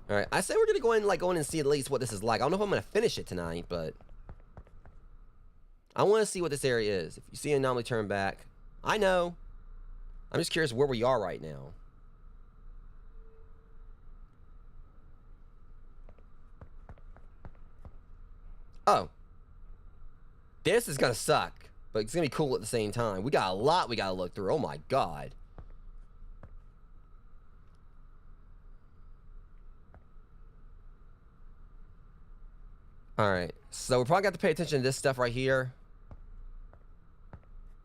All right, I say we're gonna go in and see at least what this is like. I don't know if I'm gonna finish it tonight, but I want to see what this area is. If you see an anomaly, turn back. I know. I'm just curious where we are right now. Oh, this is gonna suck, but it's gonna be cool at the same time. We got a lot we gotta look through. Oh my god. Alright, so we're probably got to pay attention to this stuff right here.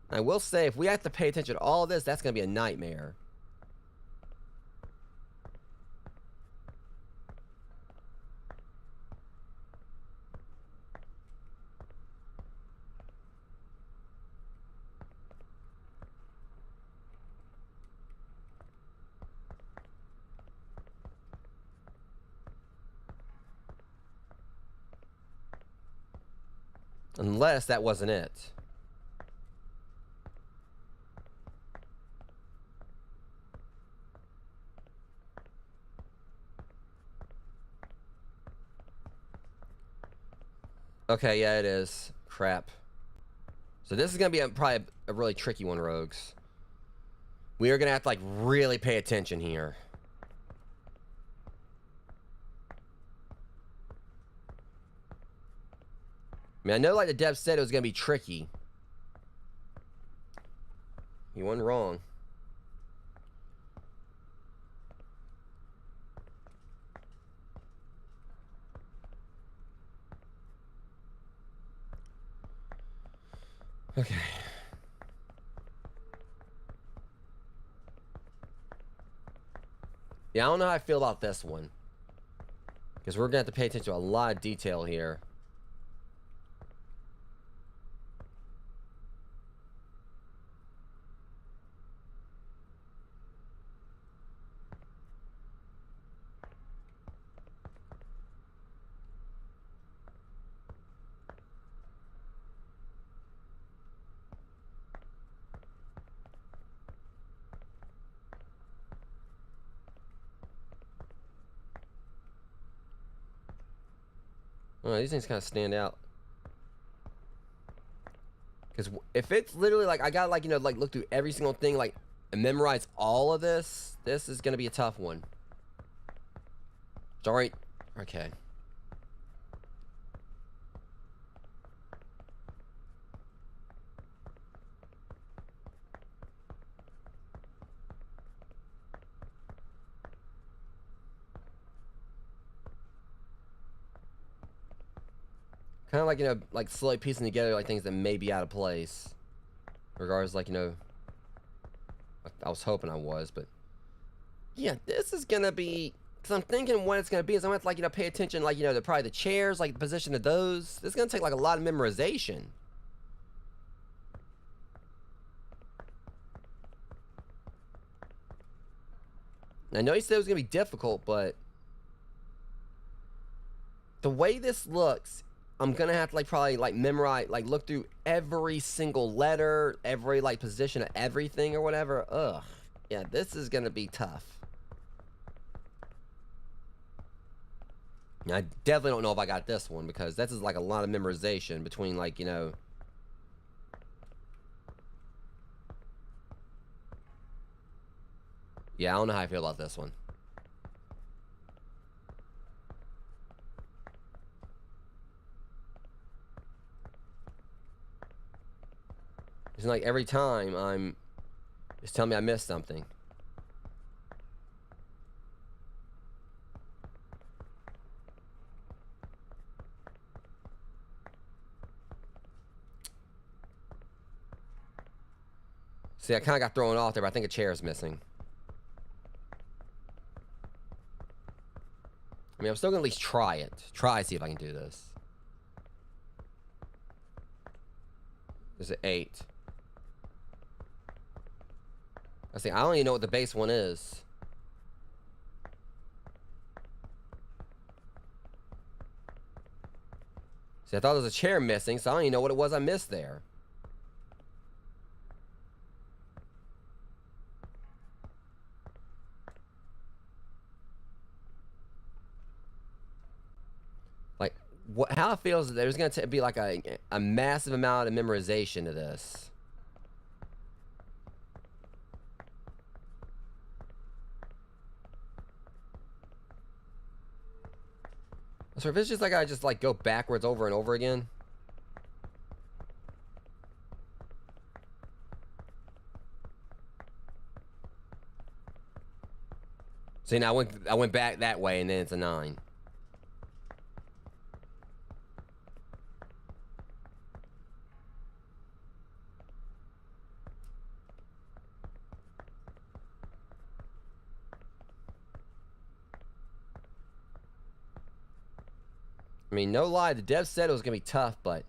I will say, if we have to pay attention to all of this, that's going to be a nightmare. Unless that wasn't it. Okay, yeah, it is. Crap. So this is going to be probably a really tricky one, Rogues. We are going to have to, like, really pay attention here. I mean, I know, like, the dev said it was going to be tricky. He wasn't wrong. Okay. Yeah, I don't know how I feel about this one. Because we're going to have to pay attention to a lot of detail here. Oh, these things kind of stand out. Because if it's literally like I gotta like like look through every single thing like and memorize all of this, this is gonna be a tough one. Sorry. Okay. Kind of like, like slowly piecing together like things that may be out of place. Regardless, like, I was hoping I was, but yeah, this is gonna be, because I'm thinking what it's gonna be is I'm gonna have to, like, pay attention, like, to probably the chairs, like the position of those. This is gonna take like a lot of memorization. I know you said it was gonna be difficult, but the way this looks, I'm gonna have to like probably like memorize, like look through every single letter, every like position of everything or whatever. Ugh. Yeah, this is gonna be tough. I definitely don't know if I got this one because this is like a lot of memorization between like, Yeah, I don't know how I feel about this one. It's like every time it's telling me I missed something. See, I kind of got thrown off there, but I think a chair is missing. I mean, I'm still gonna at least try it. Try, see if I can do this. There's an 8. I see, I don't even know what the base one is. See, I thought there was a chair missing, so I don't even know what it was I missed there. Like, how it feels is there's going to be like a massive amount of memorization to this. So if it's just like I just like go backwards over and over again. See, now I went back that way and then it's a 9. I mean, no lie, the dev said it was going to be tough, but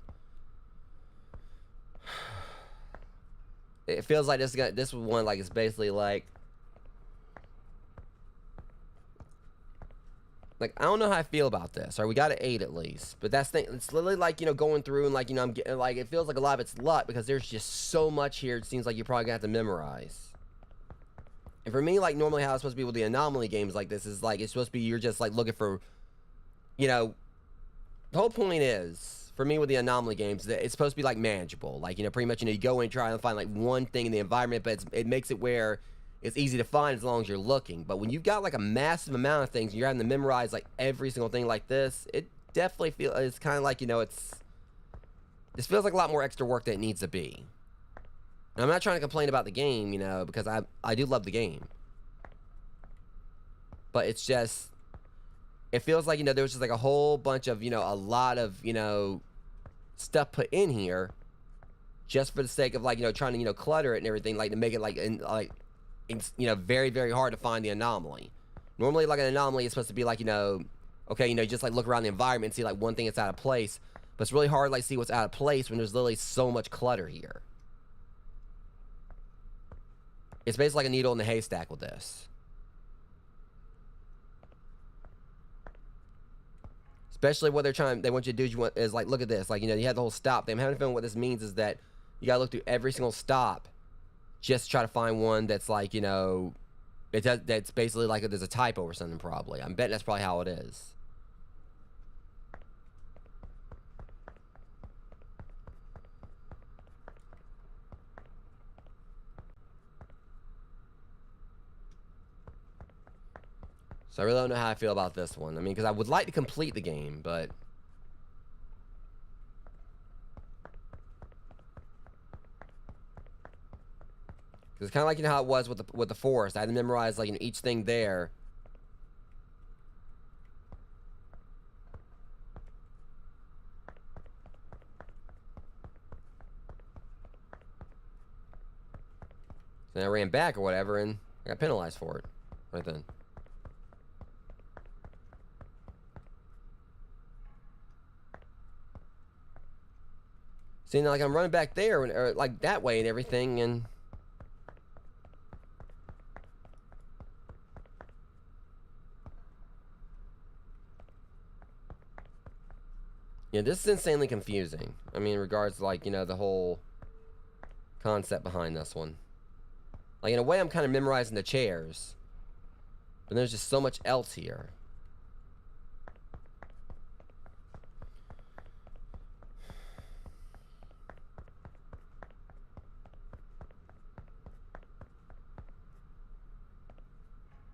it feels like this one, like, it's basically like, I don't know how I feel about this. All right, we got an 8 at least, but it's literally like, going through and like, I'm getting, like, it feels like a lot of it's luck because there's just so much here. It seems like you're probably gonna have to memorize. And for me, like, normally how it's supposed to be with the anomaly games like this is like, it's supposed to be, you're just like looking for, the whole point is, for me with the anomaly games, that it's supposed to be like manageable. Like, pretty much, you go and try and find like one thing in the environment, but it makes it where it's easy to find as long as you're looking. But when you've got like a massive amount of things, you're having to memorize like every single thing like this, it definitely it's kind of like, this feels like a lot more extra work than it needs to be. And I'm not trying to complain about the game, because I do love the game. But it's just, it feels like, there was just like a whole bunch of, a lot of, stuff put in here just for the sake of like, trying to, clutter it and everything, like to make it like, very, very hard to find the anomaly. Normally, like an anomaly is supposed to be like, okay, just like look around the environment and see like one thing that's out of place. But it's really hard to like see what's out of place when there's literally so much clutter here. It's basically like a needle in the haystack with this. Especially what they want you to do is like, look at this. Like, you have the whole stop thing. I'm having a feeling what this means is that you gotta look through every single stop just to try to find one that's like, that's basically like there's a typo or something probably. I'm betting that's probably how it is. So I really don't know how I feel about this one. I mean, because I would like to complete the game, but... Because it's kind of like, you know, how it was with the forest. I had to memorize, like, you know, each thing there. Then I ran back or whatever, and I got penalized for it right then. See, now, like, I'm running back there, or like that way and everything, and... Yeah, this is insanely confusing. I mean, in regards to, like, you know, the whole concept behind this one. Like, in a way, I'm kind of memorizing the chairs. But there's just so much else here.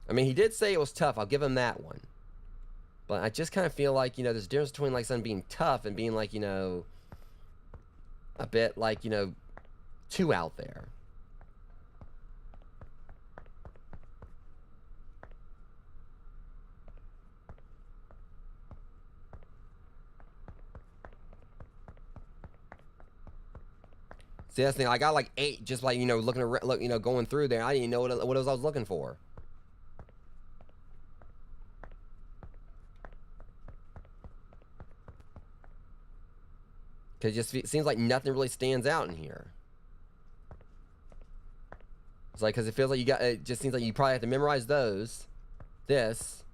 I mean, he did say it was tough. I'll give him that one. But I just kind of feel like, you know, there's a difference between, like, something being tough and being, like, you know, a bit, like, you know, too out there. See, that's the thing. I got, like, 8 just, like, you know, looking around, you know, going through there. I didn't even know what it was I was looking for. Because it just seems like nothing really stands out in here. It's like, because it feels like you got, it just seems like you probably have to memorize those. This.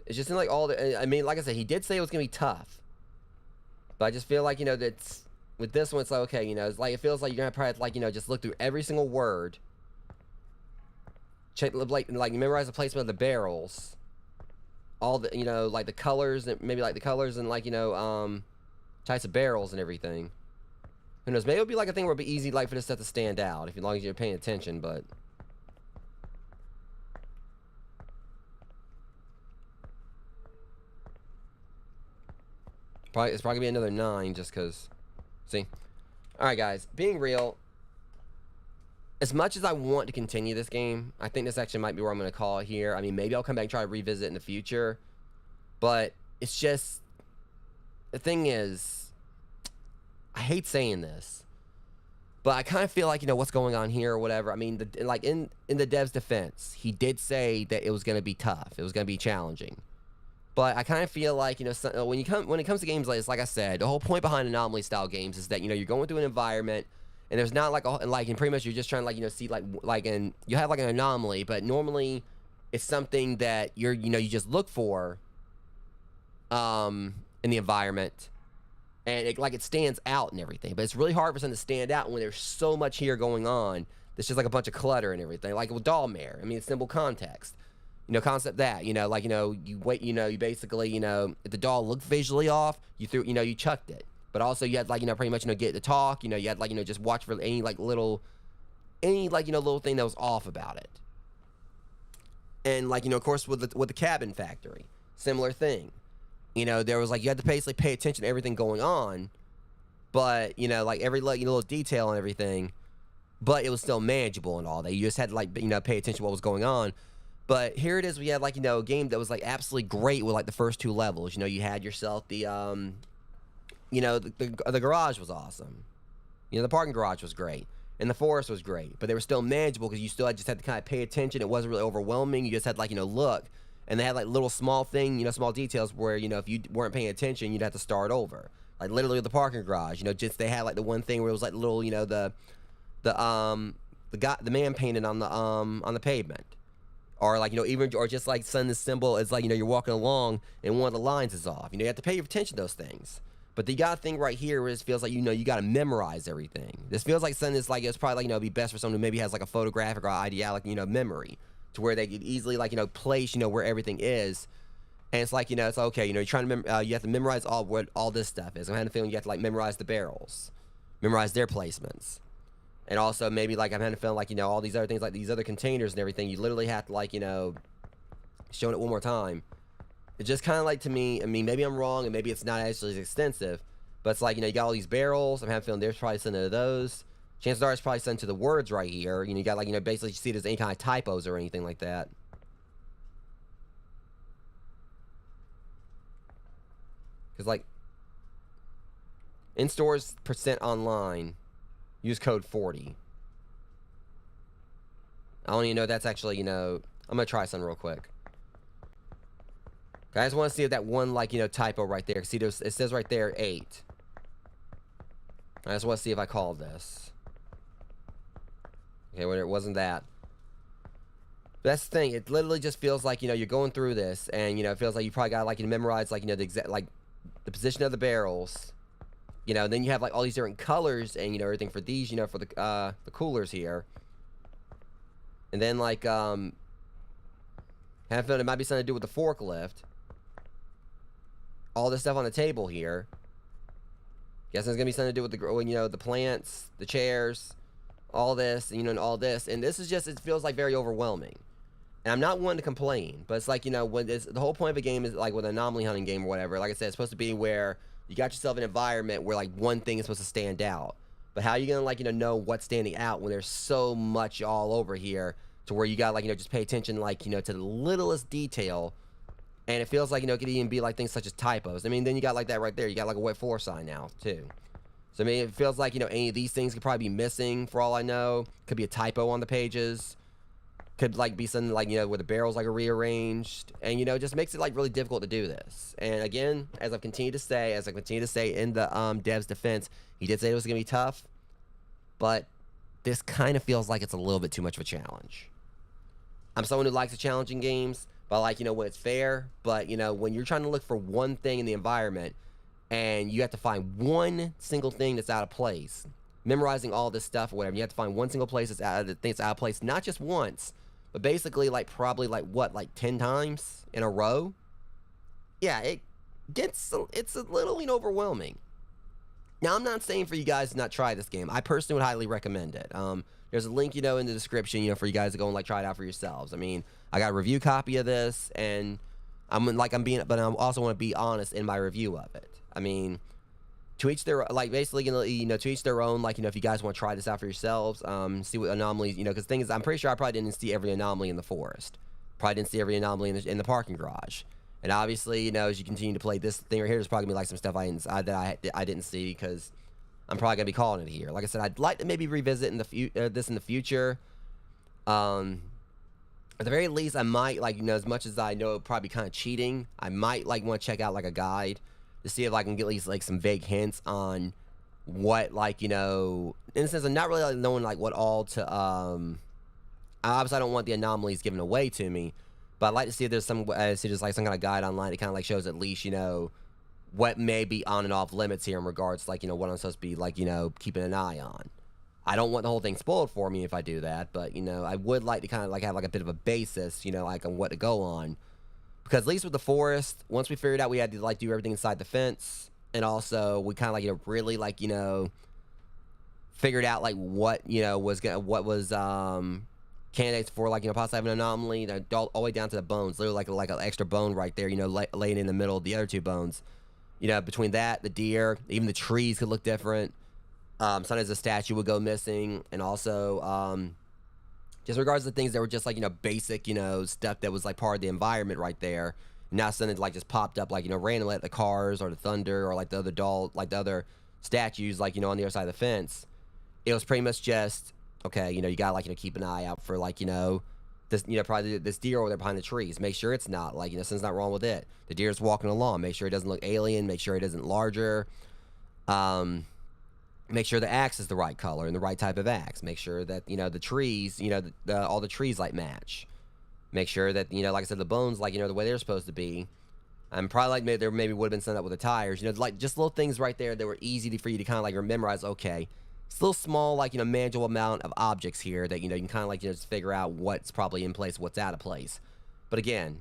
It just seems like all the, I mean, like I said, he did say it was going to be tough. But I just feel like, you know, that's, with this one, it's like, okay, you know, it's like, it feels like you're going to probably have to, like, you know, just look through every single word. Check, like memorize the placement of the barrels. All the, you know, like the colors, and maybe like the colors and, like, you know, types of barrels and everything. Who knows? Maybe it'll be like a thing where it'll be easy, like, for this stuff to stand out, if as long as you're paying attention, but... It's probably gonna be another 9, just because... See? Alright, guys. Being real, as much as I want to continue this game, I think this actually might be where I'm going to call it here. I mean, maybe I'll come back and try to revisit it in the future. But it's just... The thing is... I hate saying this. But I kind of feel like, you know, what's going on here or whatever. I mean, like, in the dev's defense, he did say that it was going to be tough. It was going to be challenging. But I kind of feel like, you know, when it comes to games like this, like I said, the whole point behind anomaly style games is that, you know, you're going through an environment, and there's not like and pretty much you're just trying to, like, you know, see and you have like an anomaly, but normally it's something that you just look for in the environment, and it stands out and everything. But it's really hard for something to stand out when there's so much here going on. There's just like a bunch of clutter and everything, like with doll mare. I mean, it's simple context. You know, concept that, you know, like, you know, you basically, you know, if the doll looked visually off, you chucked it. But also you had, like, you know, pretty much, you know, get to talk, you know, you had, like, you know, just watch for any little thing that was off about it. And, like, you know, of course, with the cabin factory, similar thing. You know, there was, like, you had to basically pay attention to everything going on, but, you know, like, every little detail and everything, but it was still manageable and all that. You just had to, like, you know, pay attention to what was going on. But here it is, we had, like, you know, a game that was, like, absolutely great with, like, the first 2 levels. You know, you had yourself the, you know, the garage was awesome. You know, the parking garage was great. And the forest was great. But they were still manageable because you still just had to kind of pay attention. It wasn't really overwhelming. You just had, like, you know, look. And they had, like, little small small details where, you know, if you weren't paying attention, you'd have to start over. Like, literally the parking garage. You know, just they had, like, the one thing where it was, like, little, you know, the man painted on the pavement. Or, like, you know, even, or just, like, send the symbol, it's like, you know, you're walking along and one of the lines is off. You know, you have to pay attention to those things. But you got a thing right here where it feels like, you know, you got to memorize everything. This feels like something that's, like, it's probably, like, you know, it'd be best for someone who maybe has, like, a photographic or idealic, you know, memory. To where they could easily, like, you know, place, you know, where everything is. And it's like, you know, it's okay, you know, you're trying to, you have to memorize what all this stuff is. I'm having a feeling you have to, like, memorize the barrels. Memorize their placements. And also maybe like I'm having to film like, you know, all these other things like these other containers and everything. You literally have to like, you know, show it one more time. It just kind of like to me, I mean, maybe I'm wrong and maybe it's not actually as extensive, but it's like, you know, you got all these barrels. I'm having a feeling there's probably something to those. Chances are it's probably something to the words right here. You know, you got like, you know, basically you see there's any kind of typos or anything like that. Because like, in stores % online, use code 40. I don't even know if that's actually, you know, I'm going to try something real quick. I just want to see if that one, like, you know, typo right there. See, it says right there, 8. I just want to see if I call this. Okay, well, it wasn't that. But that's the thing. It literally just feels like, you know, you're going through this, and, you know, it feels like you probably got, like, you memorize, like, you know, the exact, like, the position of the barrels. You know, and then you have, like, all these different colors and, you know, everything for these, you know, for the coolers here. And then, like, have a feeling it might be something to do with the forklift. All this stuff on the table here. Guessing it's gonna be something to do with the, you know, the plants, the chairs, all this, you know, and all this. And this is just, it feels like very overwhelming. And I'm not one to complain, but it's like, you know, when the whole point of a game is like with an anomaly hunting game or whatever. Like I said, it's supposed to be where you got yourself an environment where like one thing is supposed to stand out. But how are you gonna like, you know what's standing out when there's so much all over here to where you got like, you know, just pay attention like, you know, to the littlest detail. And it feels like, you know, it could even be like things such as typos. I mean, then you got like that right there. You got like a wet floor sign now, too. So, I mean, it feels like, you know, any of these things could probably be missing for all I know. Could be a typo on the pages. Could, like, be something like, you know, where the barrels, like, are rearranged. And, you know, it just makes it, like, really difficult to do this. And, again, as I continue to say in the dev's defense, he did say it was going to be tough. But this kind of feels like it's a little bit too much of a challenge. I'm someone who likes the challenging games. But, like, you know, when it's fair, but, you know, when you're trying to look for one thing in the environment and you have to find one single thing that's out of place, memorizing all this stuff or whatever, you have to find one single place that's out of place, not just once, but basically, like, probably, like, what, like 10 times in a row? Yeah, it's a little, you know, overwhelming. Now, I'm not saying for you guys to not try this game. I personally would highly recommend it. There's a link, you know, in the description, you know, for you guys to go and, like, try it out for yourselves. I mean, I got a review copy of this, and but I also want to be honest in my review of it. I mean, to each their, like, basically, you know, to each their own, like, you know, if you guys want to try this out for yourselves, see what anomalies, you know, because the thing is, I'm pretty sure I probably didn't see every anomaly in the forest. Probably didn't see every anomaly in the parking garage. And obviously, you know, as you continue to play this thing right here, there's probably going to be, like, some stuff I didn't see, because I'm probably going to be calling it here. Like I said, I'd like to maybe revisit this in the future. At the very least, I might, like, you know, as much as I know it probably kind of cheating, I might, like, want to check out, like, a guide to see if I can get at least, like, some vague hints on what, like, you know, in a sense, I'm not really, like, knowing, like, what all to, obviously, I don't want the anomalies given away to me, but I'd like to see if there's some, see there's, like, some kind of guide online that kind of, like, shows at least, you know, what may be on and off limits here in regards to, like, you know, what I'm supposed to be, like, you know, keeping an eye on. I don't want the whole thing spoiled for me if I do that, but, you know, I would like to kind of, like, have, like, a bit of a basis, you know, like, on what to go on. Because at least with the forest, once we figured out we had to, like, do everything inside the fence, and also we kind of, like, you know, really, like, you know, figured out, like, what, you know, candidates for, like, you know, possibly having an anomaly, all the way down to the bones, literally like an extra bone right there, you know, laying in the middle of the other two bones. You know, between that, the deer, even the trees could look different. Sometimes a statue would go missing, and also, just regards to things that were just, like, you know, basic, you know, stuff that was, like, part of the environment right there. Now something, like, just popped up, like, you know, randomly at the cars or the thunder or, like, the other statues, like, you know, on the other side of the fence. It was pretty much just, okay, you know, you gotta, like, you know, keep an eye out for, like, you know, this, you know, probably this deer over there behind the trees. Make sure it's not, like, you know, something's not wrong with it. The deer's walking along. Make sure it doesn't look alien. Make sure it isn't larger. Make sure the axe is the right color and the right type of axe. Make sure that, you know, the trees, you know, all the trees, like, match. Make sure that, you know, like I said, the bones, like, you know, the way they're supposed to be. I'm probably, like, maybe would have been set up with the tires. You know, like, just little things right there that were easy for you to kind of, like, memorize. Okay, it's a little small, like, you know, manageable amount of objects here that, you know, you can kind of, like, you know, just figure out what's probably in place, what's out of place. But again,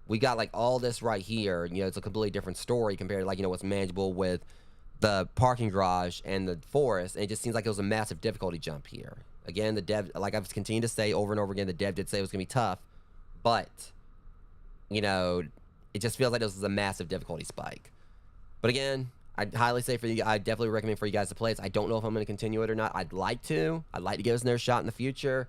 we got, like, all this right here. You know, it's a completely different story compared to, like, you know, what's manageable with the parking garage and the forest, and it just seems like it was a massive difficulty jump here. Again, the dev, like I've continued to say over and over again, the dev did say it was gonna be tough, but you know, it just feels like this was a massive difficulty spike. But again, I'd highly say for you, I definitely recommend for you guys to play this. I don't know if I'm going to continue it or not. I'd like to give us another shot in the future.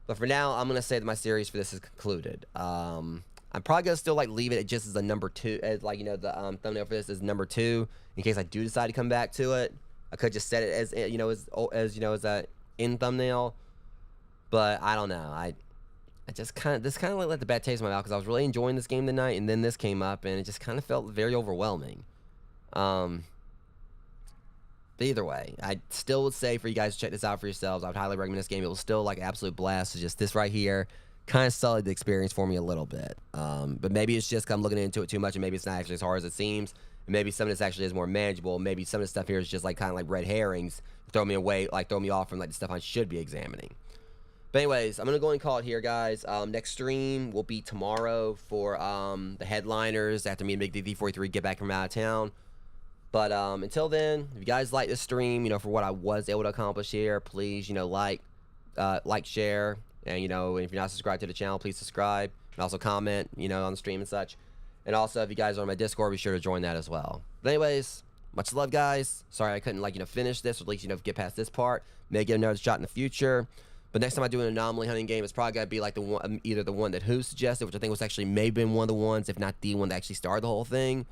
But for now, I'm going to say that my series for this is concluded. I'm probably going to still like leave it just as a number 2, as like, you know, the thumbnail for this is number 2 in case I do decide to come back to it. I could just set it as, you know, as you know, as a in thumbnail. But I don't know. I just kind of like let the bad taste in my mouth because I was really enjoying this game tonight, and then this came up and it just kind of felt very overwhelming. But either way, I still would say for you guys to check this out for yourselves. I would highly recommend this game. It was still like an absolute blast. So just this right here kind of sullied the experience for me a little bit. But maybe it's just 'cause I'm looking into it too much, and maybe it's not actually as hard as it seems. And maybe some of this actually is more manageable. Maybe some of the stuff here is just like kind of like red herrings, throw me away, like throw me off from like the stuff I should be examining. But anyways, I'm gonna go and call it here, guys. Next stream will be tomorrow for the headliners after me and Big D43 get back from out of town. But until then, if you guys like this stream, you know, for what I was able to accomplish here, please, you know, like, share, and, you know, if you're not subscribed to the channel, please subscribe, and also comment, you know, on the stream and such. And also, if you guys are on my Discord, be sure to join that as well. But anyways, much love, guys. Sorry I couldn't, like, you know, finish this, or at least, you know, get past this part. May get another shot in the future. But next time I do an anomaly hunting game, it's probably got to be like the one, either the one that Who suggested, which I think was actually maybe been one of the ones, if not the one that actually started the whole thing.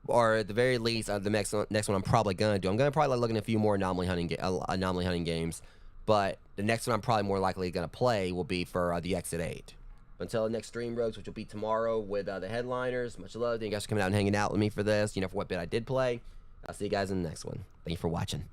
Or at the very least, the next one I'm probably gonna do. I'm gonna probably look at a few more anomaly hunting games, but the next one I'm probably more likely gonna play will be for the Exit 8. Until the next stream, Rogues, which will be tomorrow with the headliners. Much love. Thank you guys for coming out and hanging out with me for this. You know, for what bit I did play. I'll see you guys in the next one. Thank you for watching.